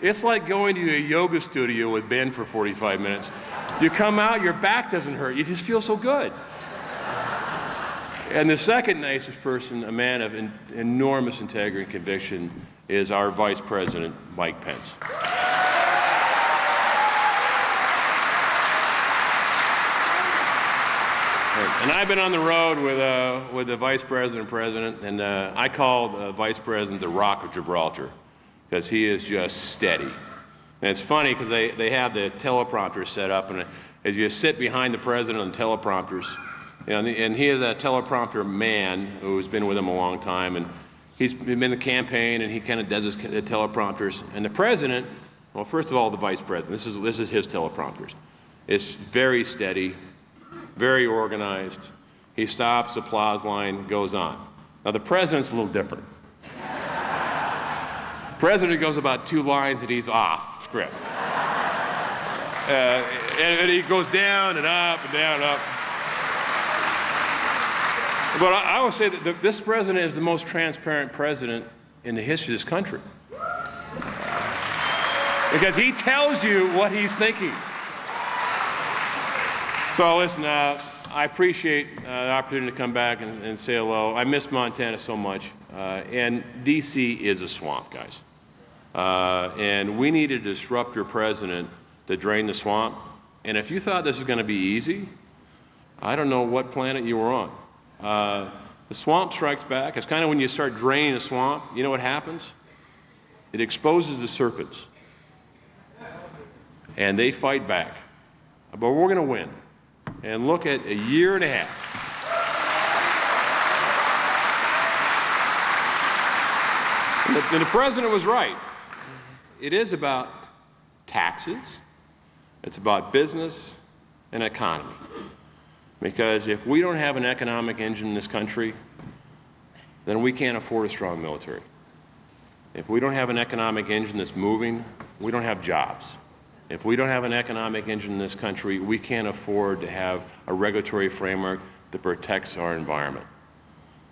It's like going to a yoga studio with Ben for 45 minutes. You come out, your back doesn't hurt. You just feel so good. And the second nicest person, a man of enormous integrity and conviction, is our Vice President, Mike Pence. And I've been on the road with the Vice President, and I call the Vice President the Rock of Gibraltar, because he is just steady. And it's funny because they have the teleprompter set up, and as you sit behind the president on teleprompters, you know, and he is a teleprompter man who's been with him a long time, and he's been in the campaign, and he kind of does his teleprompters. And the president, well, first of all, the vice president, this is his teleprompters. It's very steady, very organized. He stops, applause line goes on. Now the president's a little different. The president goes about 2 lines and he's off script. And he goes down and up and down and up. But I will say that this president is the most transparent president in the history of this country. Because he tells you what he's thinking. So listen, I appreciate the opportunity to come back and say hello. I miss Montana so much. And D.C. is a swamp, guys. And we need a disruptor president to drain the swamp. And if you thought this was going to be easy, I don't know what planet you were on. The swamp strikes back. It's kind of when you start draining a swamp, you know what happens? It exposes the serpents. And they fight back. But we're going to win. And look at a year and a half. And the president was right. It is about taxes. It's about business and economy. Because if we don't have an economic engine in this country, then we can't afford a strong military. If we don't have an economic engine that's moving, we don't have jobs. If we don't have an economic engine in this country, we can't afford to have a regulatory framework that protects our environment.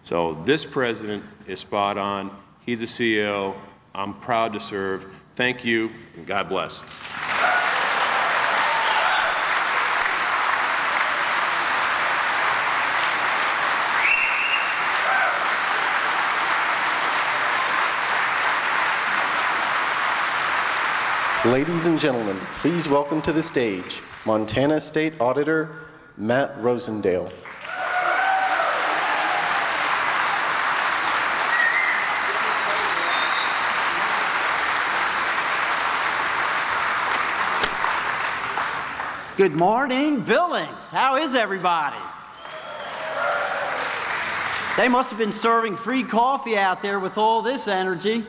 So this president is spot on. He's a CEO. I'm proud to serve. Thank you, and God bless. Ladies and gentlemen, please welcome to the stage Montana State Auditor Matt Rosendale. Good morning, Billings. How is everybody? They must have been serving free coffee out there with all this energy.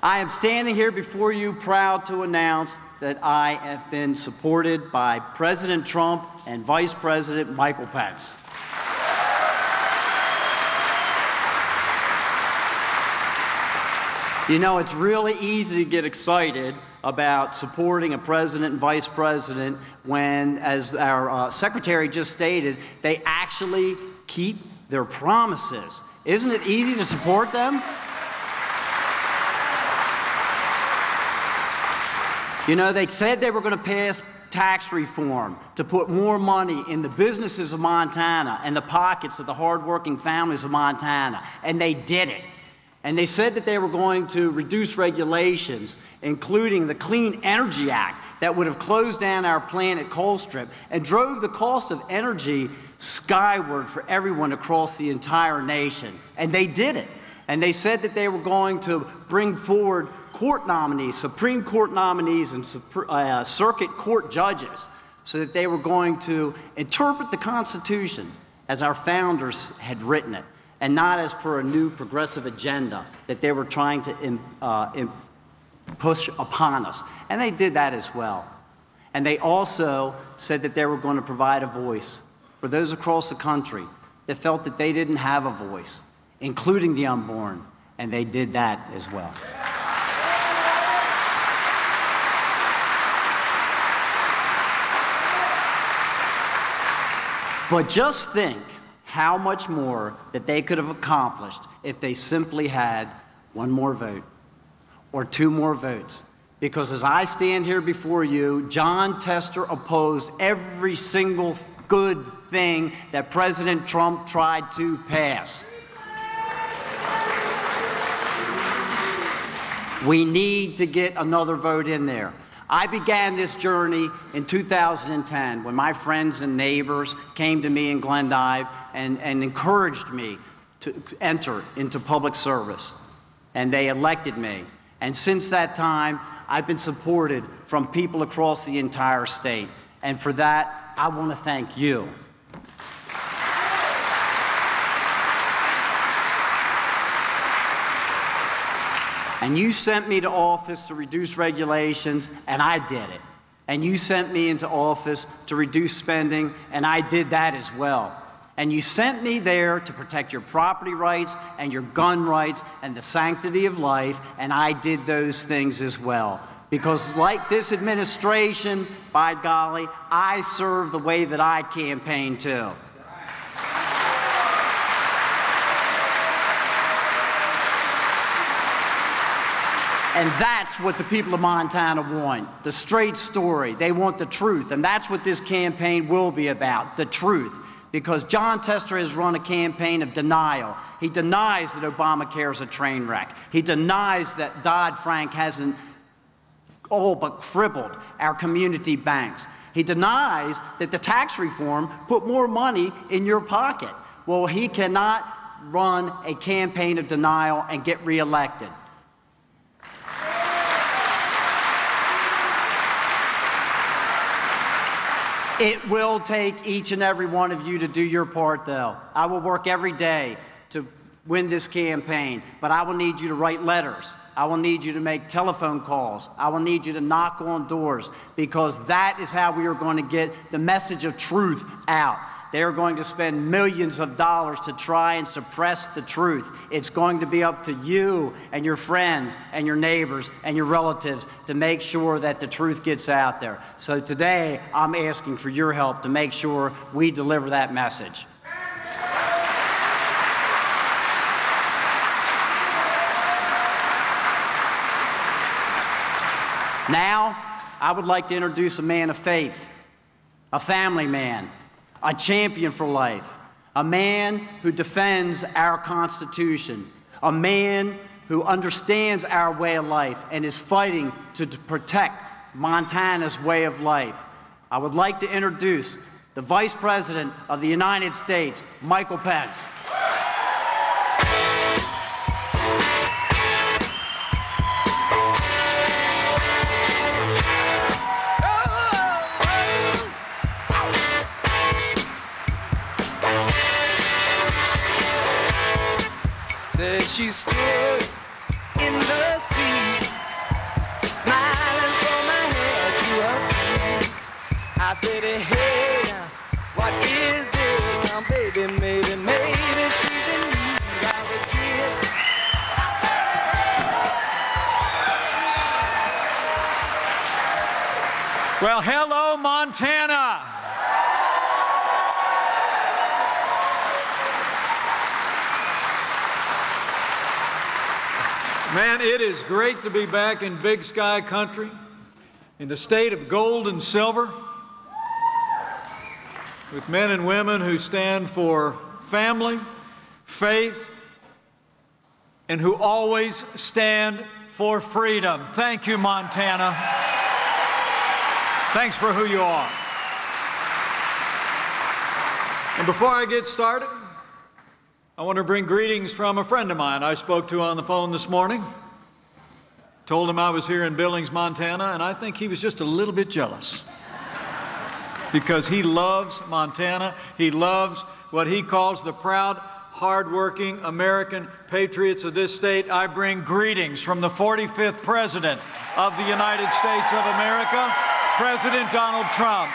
I am standing here before you proud to announce that I have been supported by President Trump and Vice President Michael Pence. You know, it's really easy to get excited about supporting a president and vice president when, as our secretary just stated, they actually keep their promises. Isn't it easy to support them? You know, they said they were going to pass tax reform to put more money in the businesses of Montana and the pockets of the hardworking families of Montana, and they did it. And they said that they were going to reduce regulations, including the Clean Energy Act that would have closed down our plant at Colstrip and drove the cost of energy skyward for everyone across the entire nation. And they did it. And they said that they were going to bring forward court nominees, Supreme Court nominees and circuit court judges, so that they were going to interpret the Constitution as our founders had written it, and not as per a new progressive agenda that they were trying to push upon us. And they did that as well. And they also said that they were going to provide a voice for those across the country that felt that they didn't have a voice, including the unborn, and they did that as well. But just think how much more that they could have accomplished if they simply had one more vote or two more votes. Because as I stand here before you, John Tester opposed every single good thing that President Trump tried to pass. We need to get another vote in there. I began this journey in 2010 when my friends and neighbors came to me in Glendive and encouraged me to enter into public service. And they elected me. And since that time, I've been supported from people across the entire state. And for that, I want to thank you. And you sent me to office to reduce regulations, and I did it. And you sent me into office to reduce spending, and I did that as well. And you sent me there to protect your property rights and your gun rights and the sanctity of life, and I did those things as well. Because like this administration, by golly, I serve the way that I campaign too. And that's what the people of Montana want, the straight story. They want the truth, and that's what this campaign will be about, the truth. because John Tester has run a campaign of denial. He denies that Obamacare is a train wreck. He denies that Dodd-Frank hasn't all but crippled our community banks. He denies that the tax reform put more money in your pocket. Well, he cannot run a campaign of denial and get reelected. It will take each and every one of you to do your part, though. I will work every day to win this campaign, but I will need you to write letters. I will need you to make telephone calls. I will need you to knock on doors, because that is how we are going to get the message of truth out. They are going to spend millions of dollars to try and suppress the truth. It's going to be up to you and your friends and your neighbors and your relatives to make sure that the truth gets out there. So today, I'm asking for your help to make sure we deliver that message. Now, I would like to introduce a man of faith, a family man, a champion for life, a man who defends our Constitution, a man who understands our way of life and is fighting to protect Montana's way of life. I would like to introduce the Vice President of the United States, Michael Pence. There she stood in the street, smiling from my head to her feet. I said, hey, what is this? Now, baby, maybe she's in need of a kiss. Well, hello, Montana. Man, it is great to be back in Big Sky country, in the state of gold and silver, with men and women who stand for family, faith, and who always stand for freedom. Thank you, Montana. Thanks for who you are. And before I get started, I want to bring greetings from a friend of mine I spoke to on the phone this morning. Told him I was here in Billings, Montana, and I think he was just a little bit jealous because he loves Montana. He loves what he calls the proud, hardworking American patriots of this state. I bring greetings from the 45th President of the United States of America, President Donald Trump.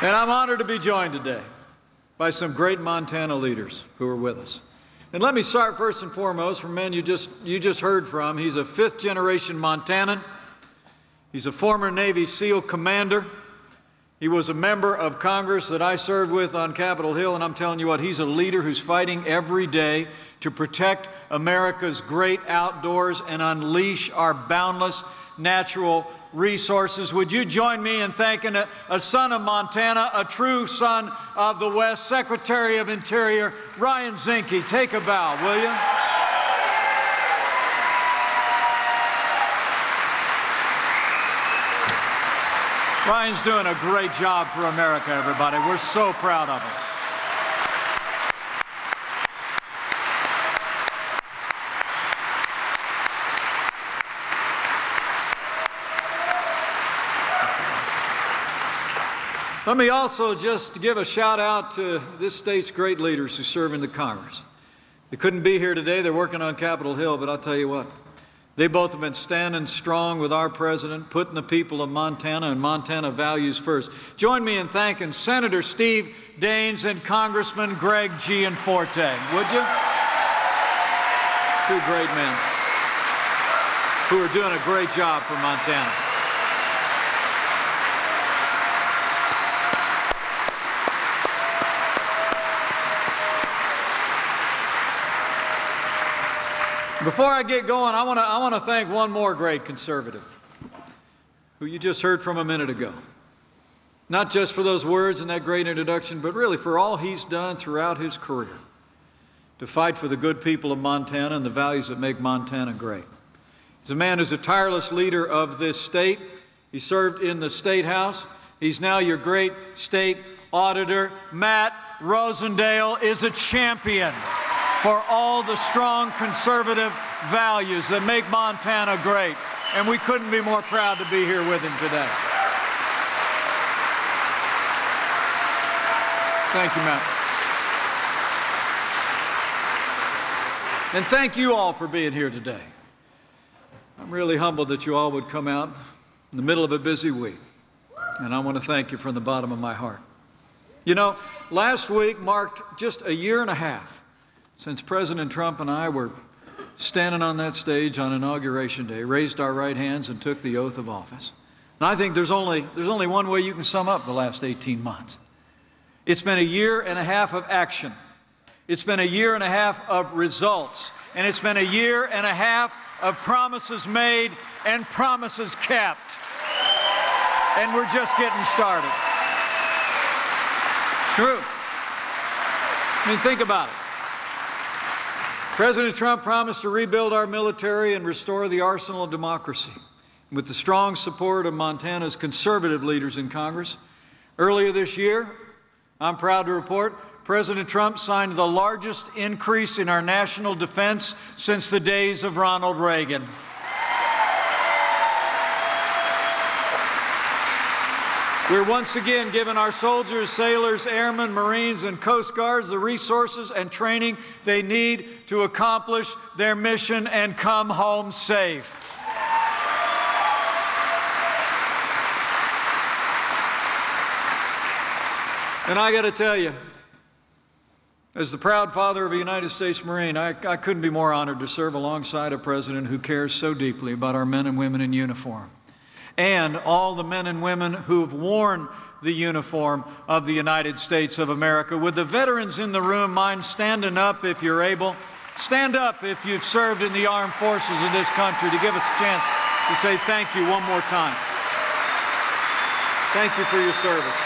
And I'm honored to be joined today by some great Montana leaders who are with us. And let me start first and foremost from a man you just heard from. He's a fifth-generation Montanan. He's a former Navy SEAL commander. He was a member of Congress that I served with on Capitol Hill, and I'm telling you what, he's a leader who's fighting every day to protect America's great outdoors and unleash our boundless natural resources. Would you join me in thanking a son of Montana, a true son of the West, Secretary of Interior, Ryan Zinke. Take a bow, will you? Ryan's doing a great job for America, everybody. We're so proud of him. Let me also just give a shout out to this state's great leaders who serve in the Congress. They couldn't be here today. They're working on Capitol Hill, but I'll tell you what, they both have been standing strong with our president, putting the people of Montana and Montana values first. Join me in thanking Senator Steve Daines and Congressman Greg Gianforte, would you? Two great men who are doing a great job for Montana. Before I get going, I want to thank one more great conservative. who you just heard from a minute ago. Not just for those words and that great introduction, but really for all he's done throughout his career to fight for the good people of Montana and the values that make Montana great. He's a man who's a tireless leader of this state. He served in the State House. He's now your great state auditor. Matt Rosendale is a champion for all the strong conservative values that make Montana great. And we couldn't be more proud to be here with him today. Thank you, Matt. And thank you all for being here today. I'm really humbled that you all would come out in the middle of a busy week. And I want to thank you from the bottom of my heart. You know, last week marked just a year and a half since President Trump and I were standing on that stage on Inauguration Day, raised our right hands and took the oath of office. And I think there's only one way you can sum up the last 18 months. It's been a year and a half of action. It's been a year and a half of results. And it's been a year and a half of promises made and promises kept. And we're just getting started. It's true. I mean, think about it. President Trump promised to rebuild our military and restore the arsenal of democracy. With the strong support of Montana's conservative leaders in Congress, earlier this year, I'm proud to report, President Trump signed the largest increase in our national defense since the days of Ronald Reagan. We're once again giving our soldiers, sailors, airmen, Marines, and Coast Guards the resources and training they need to accomplish their mission and come home safe. And I got to tell you, as the proud father of a United States Marine, I couldn't be more honored to serve alongside a president who cares so deeply about our men and women in uniform, and all the men and women who've worn the uniform of the United States of America. Would the veterans in the room mind standing up if you're able? Stand up if you've served in the armed forces of this country to give us a chance to say thank you one more time. Thank you for your service.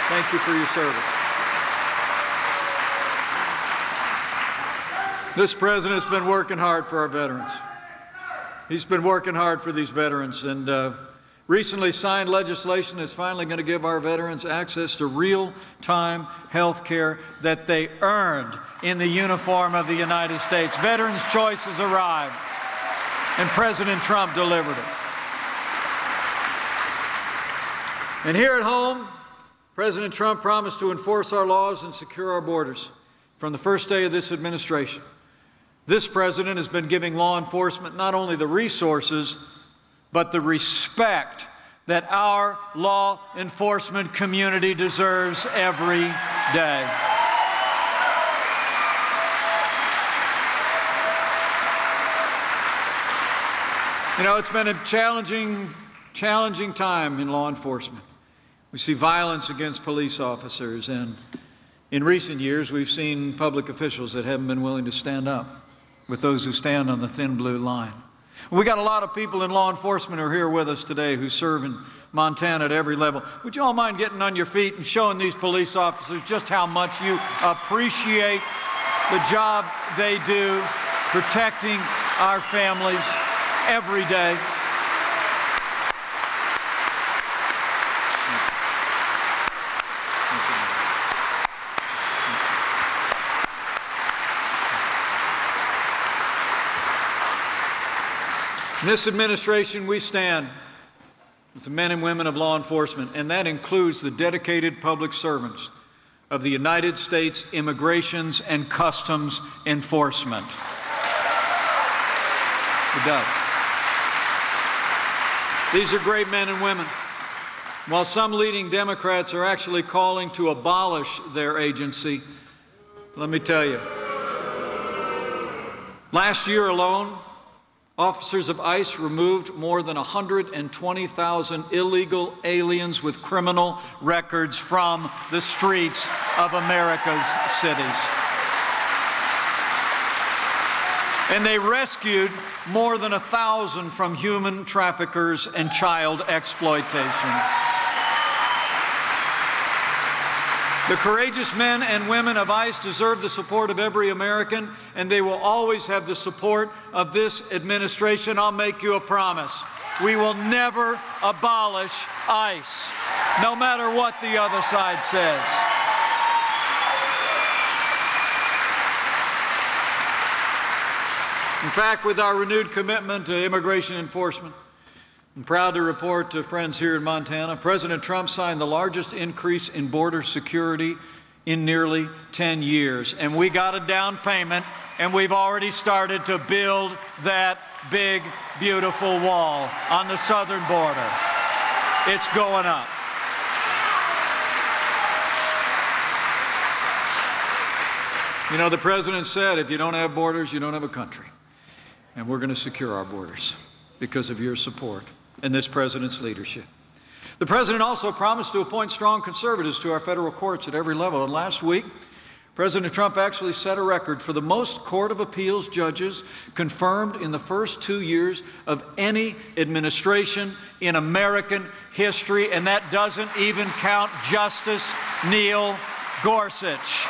Thank you for your service. This president's been working hard for our veterans. He's been working hard for these veterans, and recently signed legislation that's finally going to give our veterans access to real-time health care that they earned in the uniform of the United States. Veterans' Choice has arrived, and President Trump delivered it. And here at home, President Trump promised to enforce our laws and secure our borders from the first day of this administration. This president has been giving law enforcement not only the resources, but the respect that our law enforcement community deserves every day. You know, it's been a challenging time in law enforcement. We see violence against police officers, and in recent years, we've seen public officials that haven't been willing to stand up with those who stand on the thin blue line. We got a lot of people in law enforcement who are here with us today who serve in Montana at every level. Would you all mind getting on your feet and showing these police officers just how much you appreciate the job they do protecting our families every day? In this administration, we stand with the men and women of law enforcement, and that includes the dedicated public servants of the United States Immigrations and Customs Enforcement. It does. These are great men and women. While some leading Democrats are actually calling to abolish their agency, let me tell you, last year alone, officers of ICE removed more than 120,000 illegal aliens with criminal records from the streets of America's cities. And they rescued more than 1,000 from human traffickers and child exploitation. The courageous men and women of ICE deserve the support of every American, and they will always have the support of this administration. I'll make you a promise. We will never abolish ICE, no matter what the other side says. In fact, with our renewed commitment to immigration enforcement, I'm proud to report to friends here in Montana, President Trump signed the largest increase in border security in nearly 10 years. And we got a down payment, and we've already started to build that big, beautiful wall on the southern border. It's going up. You know, the president said, if you don't have borders, you don't have a country. And we're going to secure our borders because of your support and this president's leadership. The president also promised to appoint strong conservatives to our federal courts at every level. And last week, President Trump actually set a record for the most Court of Appeals judges confirmed in the first 2 years of any administration in American history, and that doesn't even count Justice Neil Gorsuch.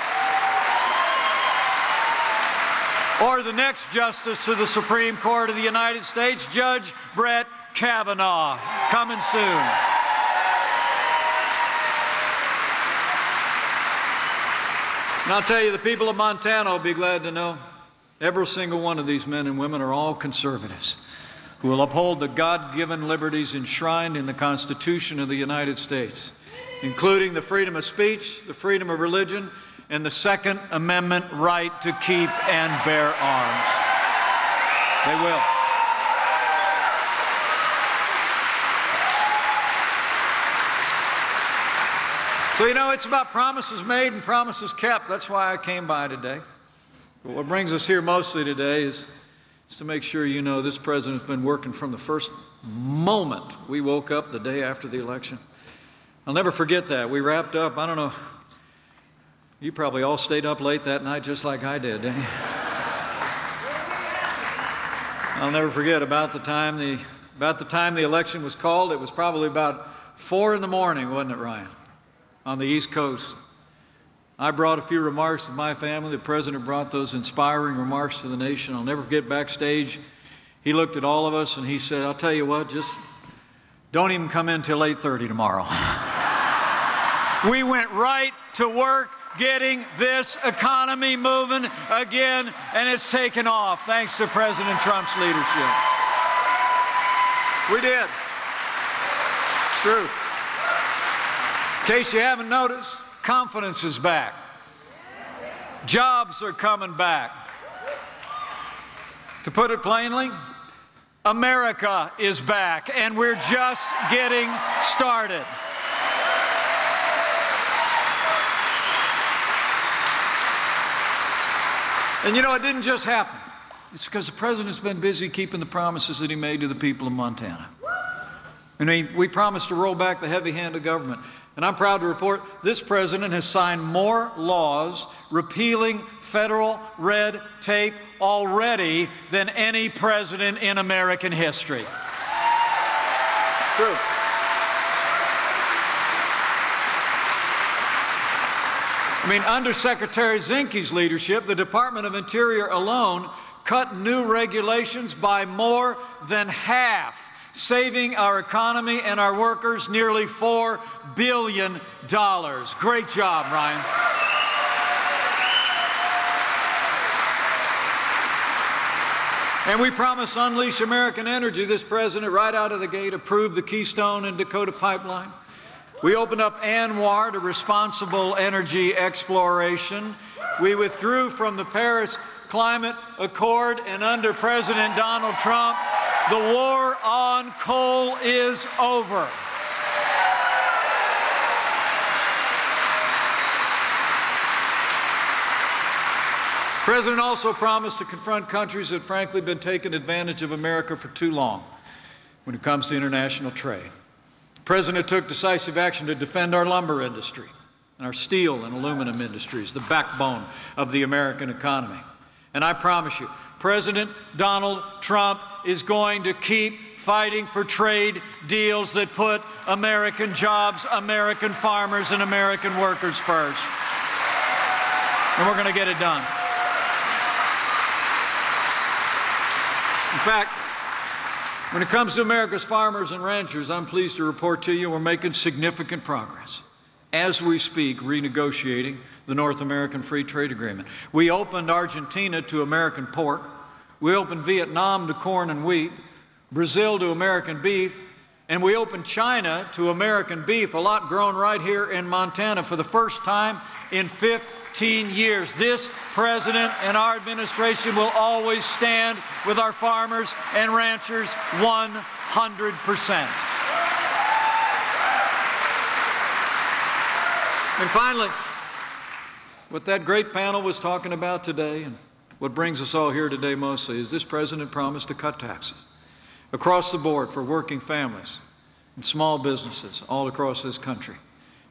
Or the next justice to the Supreme Court of the United States, Judge Brett Kavanaugh, coming soon. And I'll tell you, the people of Montana will be glad to know every single one of these men and women are all conservatives who will uphold the God-given liberties enshrined in the Constitution of the United States, including the freedom of speech, the freedom of religion, and the Second Amendment right to keep and bear arms. They will. So, you know, it's about promises made and promises kept. That's why I came by today. But what brings us here mostly today is to make sure you know this president's been working from the first moment we woke up the day after the election. I'll never forget that. We wrapped up, I don't know, you probably all stayed up late that night just like I did, didn't you? I'll never forget about the time the election was called. It was probably about 4 in the morning, wasn't it, Ryan? On the East Coast. I brought a few remarks to my family. The president brought those inspiring remarks to the nation. I'll never forget backstage. He looked at all of us and he said, I'll tell you what, just don't even come in till 8:30 tomorrow. We went right to work getting this economy moving again, and it's taken off thanks to President Trump's leadership. We did. It's true. In case you haven't noticed, confidence is back. Jobs are coming back. To put it plainly, America is back, and we're just getting started. And you know, it didn't just happen. It's because the president's been busy keeping the promises that he made to the people of Montana. I mean, we promised to roll back the heavy hand of government. And I'm proud to report this president has signed more laws repealing federal red tape already than any president in American history. It's true. I mean, under Secretary Zinke's leadership, the Department of Interior alone cut new regulations by more than half, saving our economy and our workers nearly $4 billion. Great job, Ryan. And we promised to unleash American energy. This president, right out of the gate, approved the Keystone and Dakota pipeline. We opened up ANWR to responsible energy exploration. We withdrew from the Paris Climate Accord, and under President Donald Trump, the war on coal is over. The president also promised to confront countries that frankly have been taking advantage of America for too long when it comes to international trade. The president took decisive action to defend our lumber industry and our steel and aluminum industries, the backbone of the American economy. And I promise you, President Donald Trump is going to keep fighting for trade deals that put American jobs, American farmers, and American workers first. And we're going to get it done. In fact, when it comes to America's farmers and ranchers, I'm pleased to report to you we're making significant progress as we speak, renegotiating the North American Free Trade Agreement. We opened Argentina to American pork. We opened Vietnam to corn and wheat, Brazil to American beef, and we opened China to American beef, a lot grown right here in Montana for the first time in 15 years. This president and our administration will always stand with our farmers and ranchers 100%. And finally, what that great panel was talking about today, and what brings us all here today mostly, is this president promised to cut taxes across the board for working families and small businesses all across this country.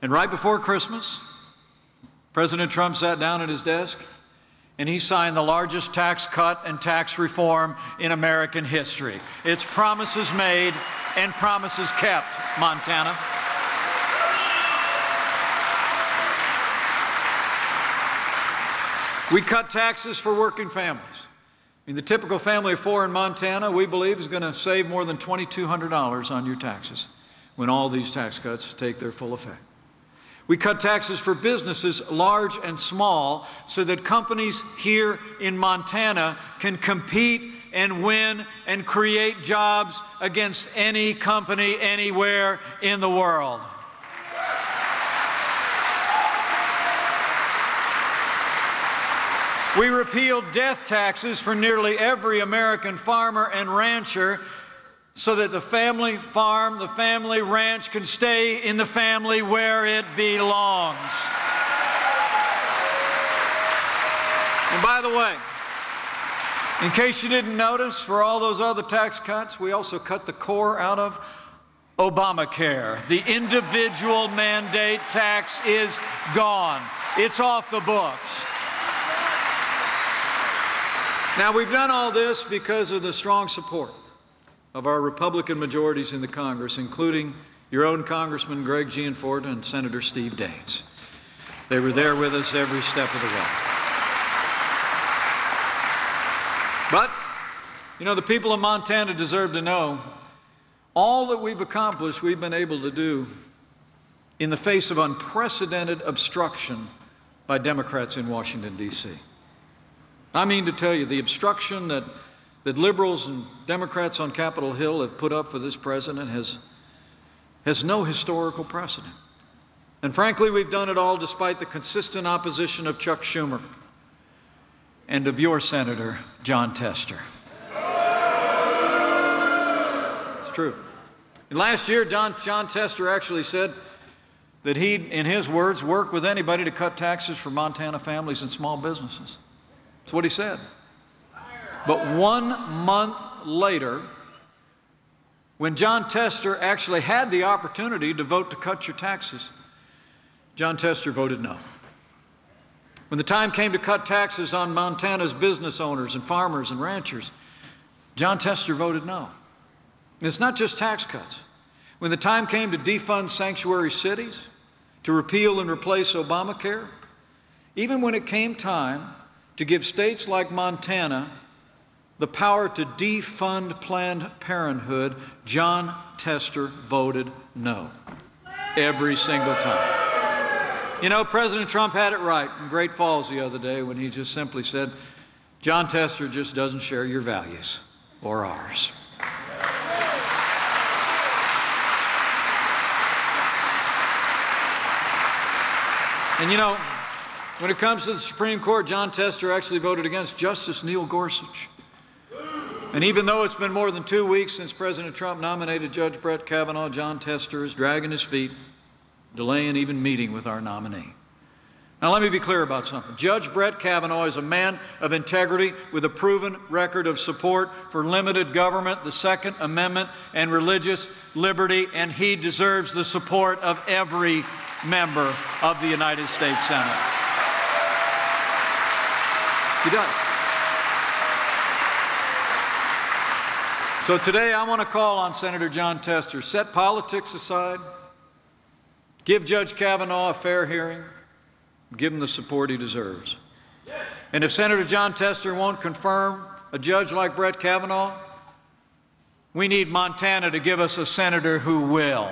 And right before Christmas, President Trump sat down at his desk and he signed the largest tax cut and tax reform in American history. It's promises made and promises kept, Montana. We cut taxes for working families. I mean, the typical family of four in Montana, we believe, is going to save more than $2,200 on your taxes when all these tax cuts take their full effect. We cut taxes for businesses, large and small, so that companies here in Montana can compete and win and create jobs against any company anywhere in the world. We repealed death taxes for nearly every American farmer and rancher so that the family farm, the family ranch can stay in the family where it belongs. And by the way, in case you didn't notice, for all those other tax cuts, we also cut the core out of Obamacare. The individual mandate tax is gone. It's off the books. Now, we've done all this because of the strong support of our Republican majorities in the Congress, including your own Congressman Greg Gianforte and Senator Steve Daines. They were there with us every step of the way. But, you know, the people of Montana deserve to know all that we've accomplished, we've been able to do in the face of unprecedented obstruction by Democrats in Washington, D.C. I mean to tell you, the obstruction that liberals and Democrats on Capitol Hill have put up for this president has no historical precedent. And frankly, we've done it all despite the consistent opposition of Chuck Schumer and of your Senator, Jon Tester. It's true. And last year, Jon Tester actually said that he'd, in his words, work with anybody to cut taxes for Montana families and small businesses. That's what he said. But 1 month later, when Jon Tester actually had the opportunity to vote to cut your taxes, Jon Tester voted no. When the time came to cut taxes on Montana's business owners and farmers and ranchers, Jon Tester voted no. And it's not just tax cuts. When the time came to defund sanctuary cities, to repeal and replace Obamacare, even when it came time to give states like Montana the power to defund Planned Parenthood, Jon Tester voted no every single time. You know, President Trump had it right in Great Falls the other day when he just simply said, Jon Tester just doesn't share your values or ours. And you know, when it comes to the Supreme Court, Jon Tester actually voted against Justice Neil Gorsuch. And even though it's been more than 2 weeks since President Trump nominated Judge Brett Kavanaugh, Jon Tester is dragging his feet, delaying even meeting with our nominee. Now, let me be clear about something. Judge Brett Kavanaugh is a man of integrity with a proven record of support for limited government, the Second Amendment, and religious liberty, and he deserves the support of every member of the United States Senate. He does. So today I want to call on Senator Jon Tester, set politics aside, give Judge Kavanaugh a fair hearing, give him the support he deserves. And if Senator Jon Tester won't confirm a judge like Brett Kavanaugh, we need Montana to give us a senator who will.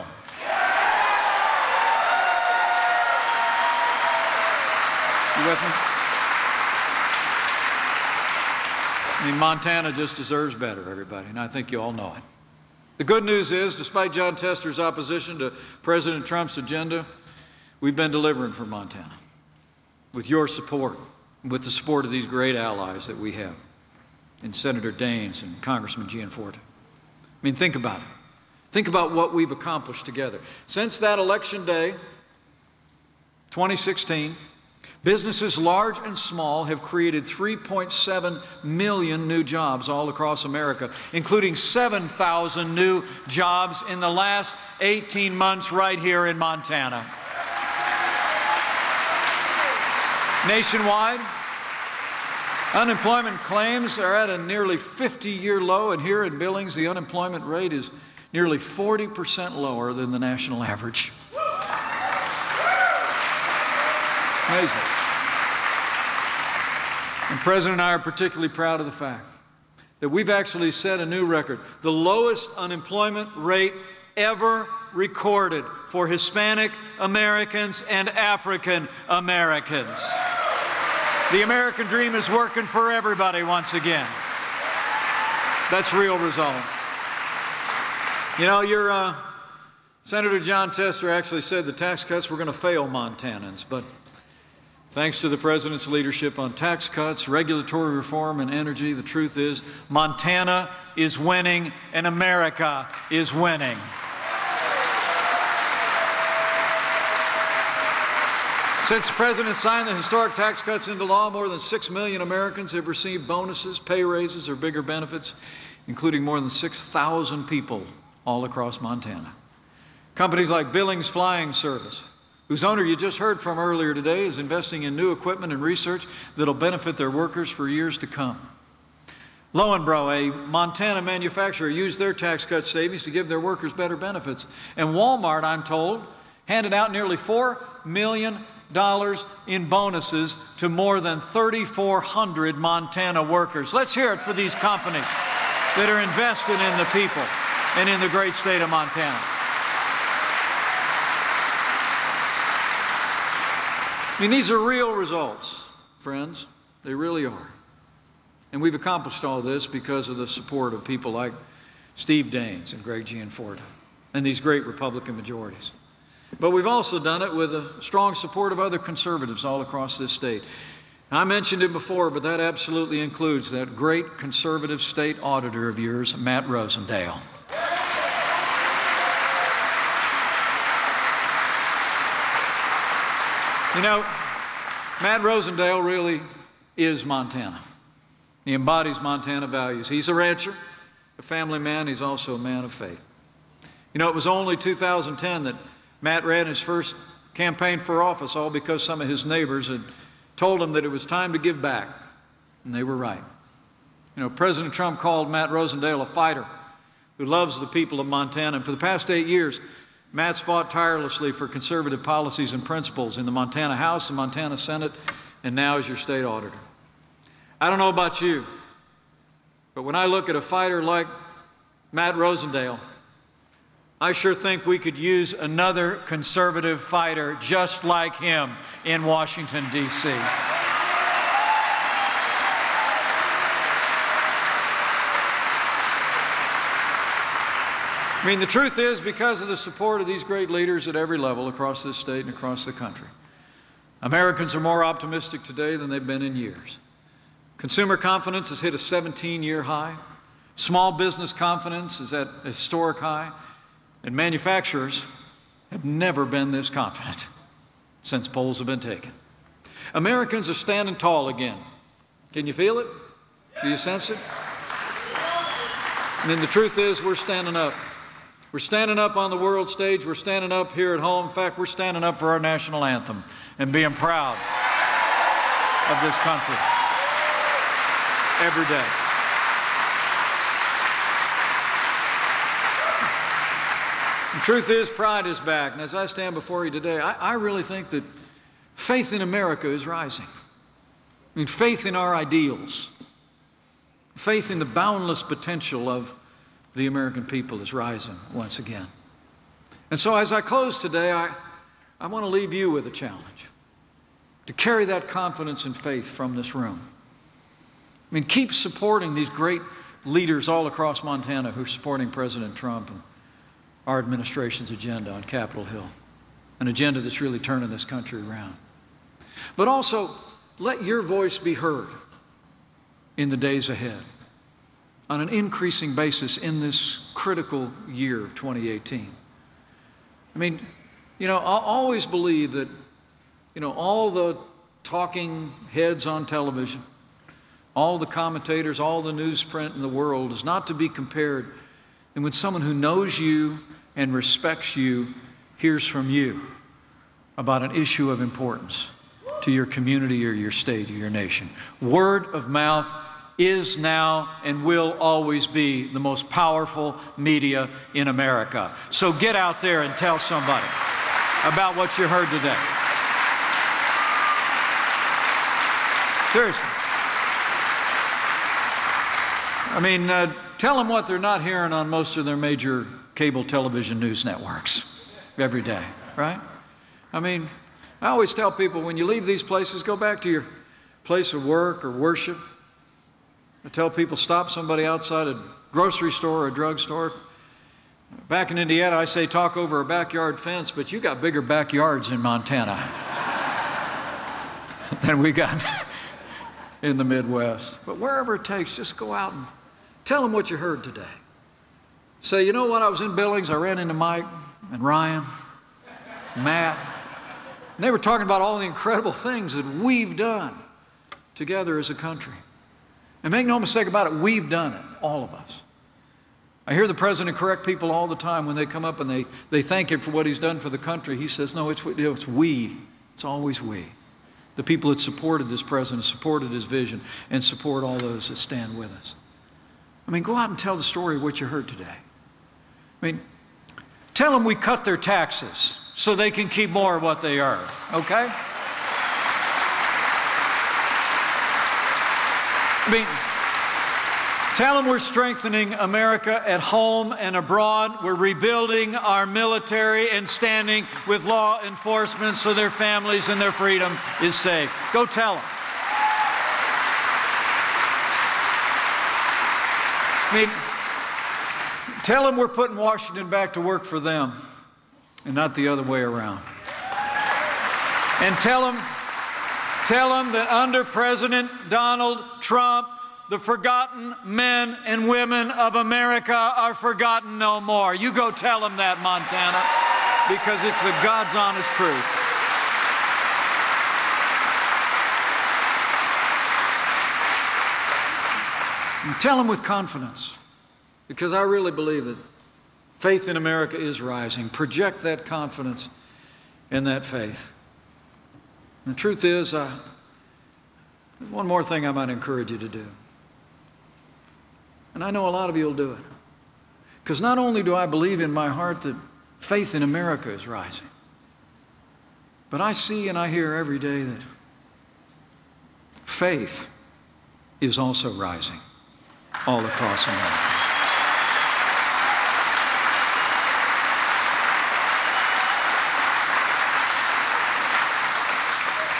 You with me? I mean, Montana just deserves better, everybody, and I think you all know it. The good news is, despite Jon Tester's opposition to President Trump's agenda, we've been delivering for Montana with your support, with the support of these great allies that we have in Senator Daines and Congressman Gianforte. I mean, think about it. Think about what we've accomplished together. Since that election day, 2016, businesses large and small have created 3.7 million new jobs all across America, including 7,000 new jobs in the last 18 months right here in Montana. Nationwide, unemployment claims are at a nearly 50-year low, and here in Billings, the unemployment rate is nearly 40% lower than the national average. Amazing. And the President and I are particularly proud of the fact that we've actually set a new record, the lowest unemployment rate ever recorded for Hispanic Americans and African Americans. The American dream is working for everybody once again. That's real results. You know, your Senator Jon Tester actually said the tax cuts were going to fail Montanans, but thanks to the President's leadership on tax cuts, regulatory reform, and energy, the truth is Montana is winning and America is winning. Since the President signed the historic tax cuts into law, more than 6 million Americans have received bonuses, pay raises, or bigger benefits, including more than 6,000 people all across Montana. Companies like Billings Flying Service, whose owner you just heard from earlier today, is investing in new equipment and research that'll benefit their workers for years to come. Lowenbro, a Montana manufacturer, used their tax cut savings to give their workers better benefits. And Walmart, I'm told, handed out nearly $4 million in bonuses to more than 3,400 Montana workers. Let's hear it for these companies that are invested in the people and in the great state of Montana. I mean, these are real results, friends. They really are. And we've accomplished all this because of the support of people like Steve Daines and Greg Gianforte and these great Republican majorities. But we've also done it with the strong support of other conservatives all across this state. I mentioned it before, but that absolutely includes that great conservative state auditor of yours, Matt Rosendale. You know, Matt Rosendale really is Montana. He embodies Montana values. He's a rancher, a family man. He's also a man of faith. You know, it was only 2010 that Matt ran his first campaign for office, all because some of his neighbors had told him that it was time to give back, and they were right. You know, President Trump called Matt Rosendale a fighter who loves the people of Montana, and for the past 8 years, Matt's fought tirelessly for conservative policies and principles in the Montana House, the Montana Senate, and now as your state auditor. I don't know about you, but when I look at a fighter like Matt Rosendale, I sure think we could use another conservative fighter just like him in Washington, D.C. I mean, the truth is, because of the support of these great leaders at every level across this state and across the country, Americans are more optimistic today than they've been in years. Consumer confidence has hit a 17-year high. Small business confidence is at a historic high. And manufacturers have never been this confident since polls have been taken. Americans are standing tall again. Can you feel it? Do you sense it? I mean, the truth is, we're standing up. We're standing up on the world stage. We're standing up here at home. In fact, we're standing up for our national anthem and being proud of this country every day. The truth is, pride is back. And as I stand before you today, I really think that faith in America is rising. I mean, faith in our ideals, faith in the boundless potential of the American people is rising once again. And so as I close today, I want to leave you with a challenge to carry that confidence and faith from this room. I mean, keep supporting these great leaders all across Montana who are supporting President Trump and our administration's agenda on Capitol Hill, an agenda that's really turning this country around. But also, let your voice be heard in the days ahead on an increasing basis in this critical year of 2018. I mean, you know, I always believe that, you know, all the talking heads on television, all the commentators, all the newsprint in the world is not to be compared and when someone who knows you and respects you hears from you about an issue of importance to your community or your state or your nation. Word of mouth is now and will always be the most powerful media in America. So get out there and tell somebody about what you heard today. Seriously. I mean, tell them what they're not hearing on most of their major cable television news networks every day, right? I mean, I always tell people when you leave these places, go back to your place of work or worship. I tell people stop somebody outside a grocery store or a drugstore. Back in Indiana, I say talk over a backyard fence, but you got bigger backyards in Montana than we got in the Midwest. But wherever it takes, just go out and tell them what you heard today. Say, you know what, I was in Billings, I ran into Mike and Ryan, Matt, and they were talking about all the incredible things that we've done together as a country. And make no mistake about it, we've done it, all of us. I hear the president correct people all the time when they come up and they thank him for what he's done for the country. He says, no, it's we. It's always we. The people that supported this president, supported his vision, and support all those that stand with us. I mean, go out and tell the story of what you heard today. I mean, tell them we cut their taxes so they can keep more of what they earn, okay? I mean, tell them we're strengthening America at home and abroad. We're rebuilding our military and standing with law enforcement so their families and their freedom is safe. Go tell them. I mean, tell them we're putting Washington back to work for them and not the other way around. And tell them that under President Donald Trump, the forgotten men and women of America are forgotten no more. You go tell them that, Montana, because it's the God's honest truth. And tell them with confidence, because I really believe that faith in America is rising. Project that confidence and that faith. And the truth is, one more thing I might encourage you to do. And I know a lot of you will do it. Because not only do I believe in my heart that faith in America is rising, but I see and I hear every day that faith is also rising all across America.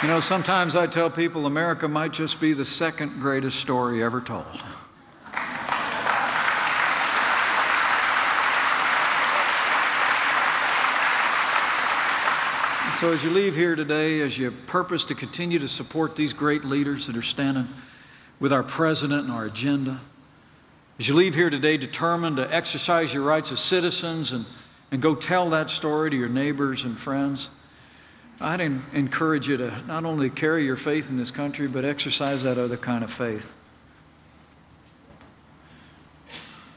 You know, sometimes I tell people America might just be the second greatest story ever told. So as you leave here today, as you purpose to continue to support these great leaders that are standing with our president and our agenda, as you leave here today determined to exercise your rights as citizens and go tell that story to your neighbors and friends, I'd encourage you to not only carry your faith in this country, but exercise that other kind of faith.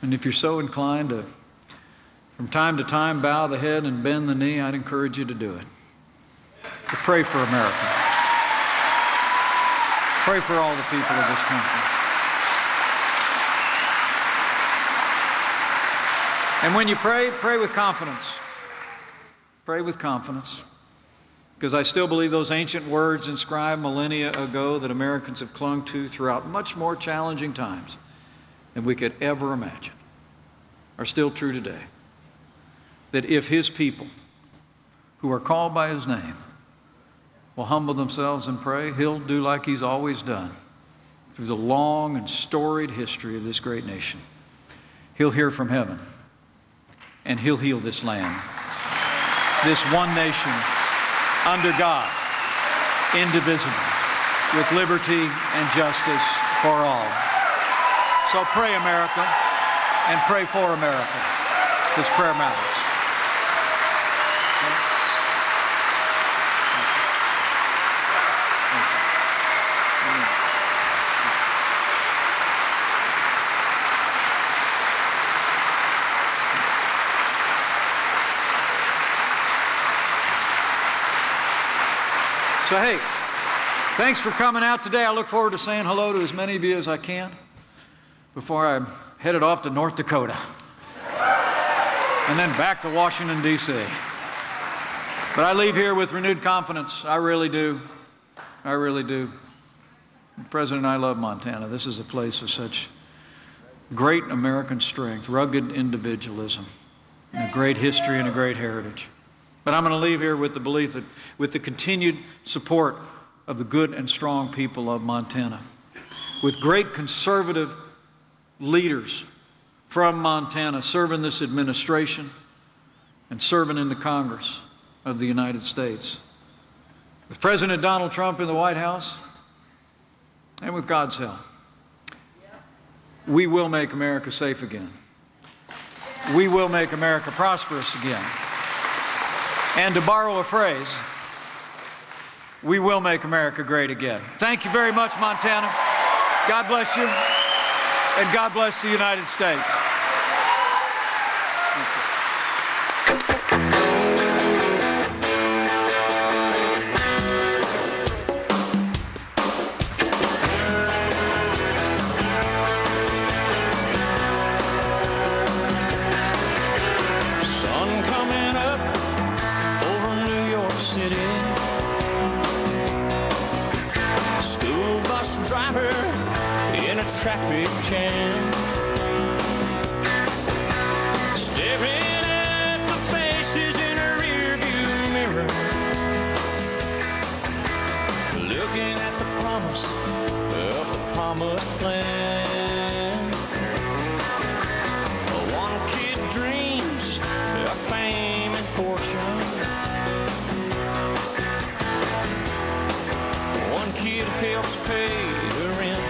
And if you're so inclined to, from time to time, bow the head and bend the knee, I'd encourage you to do it. To pray for America. Pray for all the people of this country. And when you pray, pray with confidence. Pray with confidence. Because I still believe those ancient words inscribed millennia ago that Americans have clung to throughout much more challenging times than we could ever imagine are still true today. That if His people who are called by His name will humble themselves and pray, He'll do like He's always done through the long and storied history of this great nation. He'll hear from heaven, and He'll heal this land, this one nation under God, indivisible, with liberty and justice for all. So pray, America, and pray for America, because prayer matters. So, hey, thanks for coming out today. I look forward to saying hello to as many of you as I can before I'm headed off to North Dakota and then back to Washington, D.C. But I leave here with renewed confidence. I really do. I really do. The President and I love Montana. This is a place of such great American strength, rugged individualism, and a great history and a great heritage. But I'm going to leave here with the belief that with the continued support of the good and strong people of Montana, with great conservative leaders from Montana serving this administration and serving in the Congress of the United States, with President Donald Trump in the White House, and with God's help, we will make America safe again. We will make America prosperous again. And to borrow a phrase, we will make America great again. Thank you very much, Montana. God bless you, and God bless the United States. Driver in a traffic jam, staring at the faces in a rearview mirror, looking at the promise of the promised land. One kid dreams of fame and fortune, one kid helps pay the rent.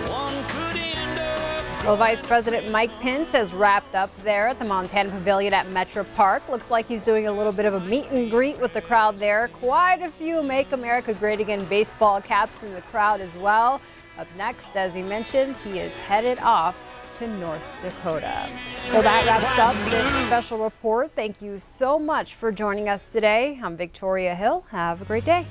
One could end up. Well, Vice President Mike Pence has wrapped up there at the Montana Pavilion at Metro Park. Looks like he's doing a little bit of a meet and greet with the crowd there. Quite a few Make America Great Again baseball caps in the crowd as well. Up next, as he mentioned, he is headed off to North Dakota. Well, that wraps up this special report. Thank you so much for joining us today. I'm Victoria Hill. Have a great day.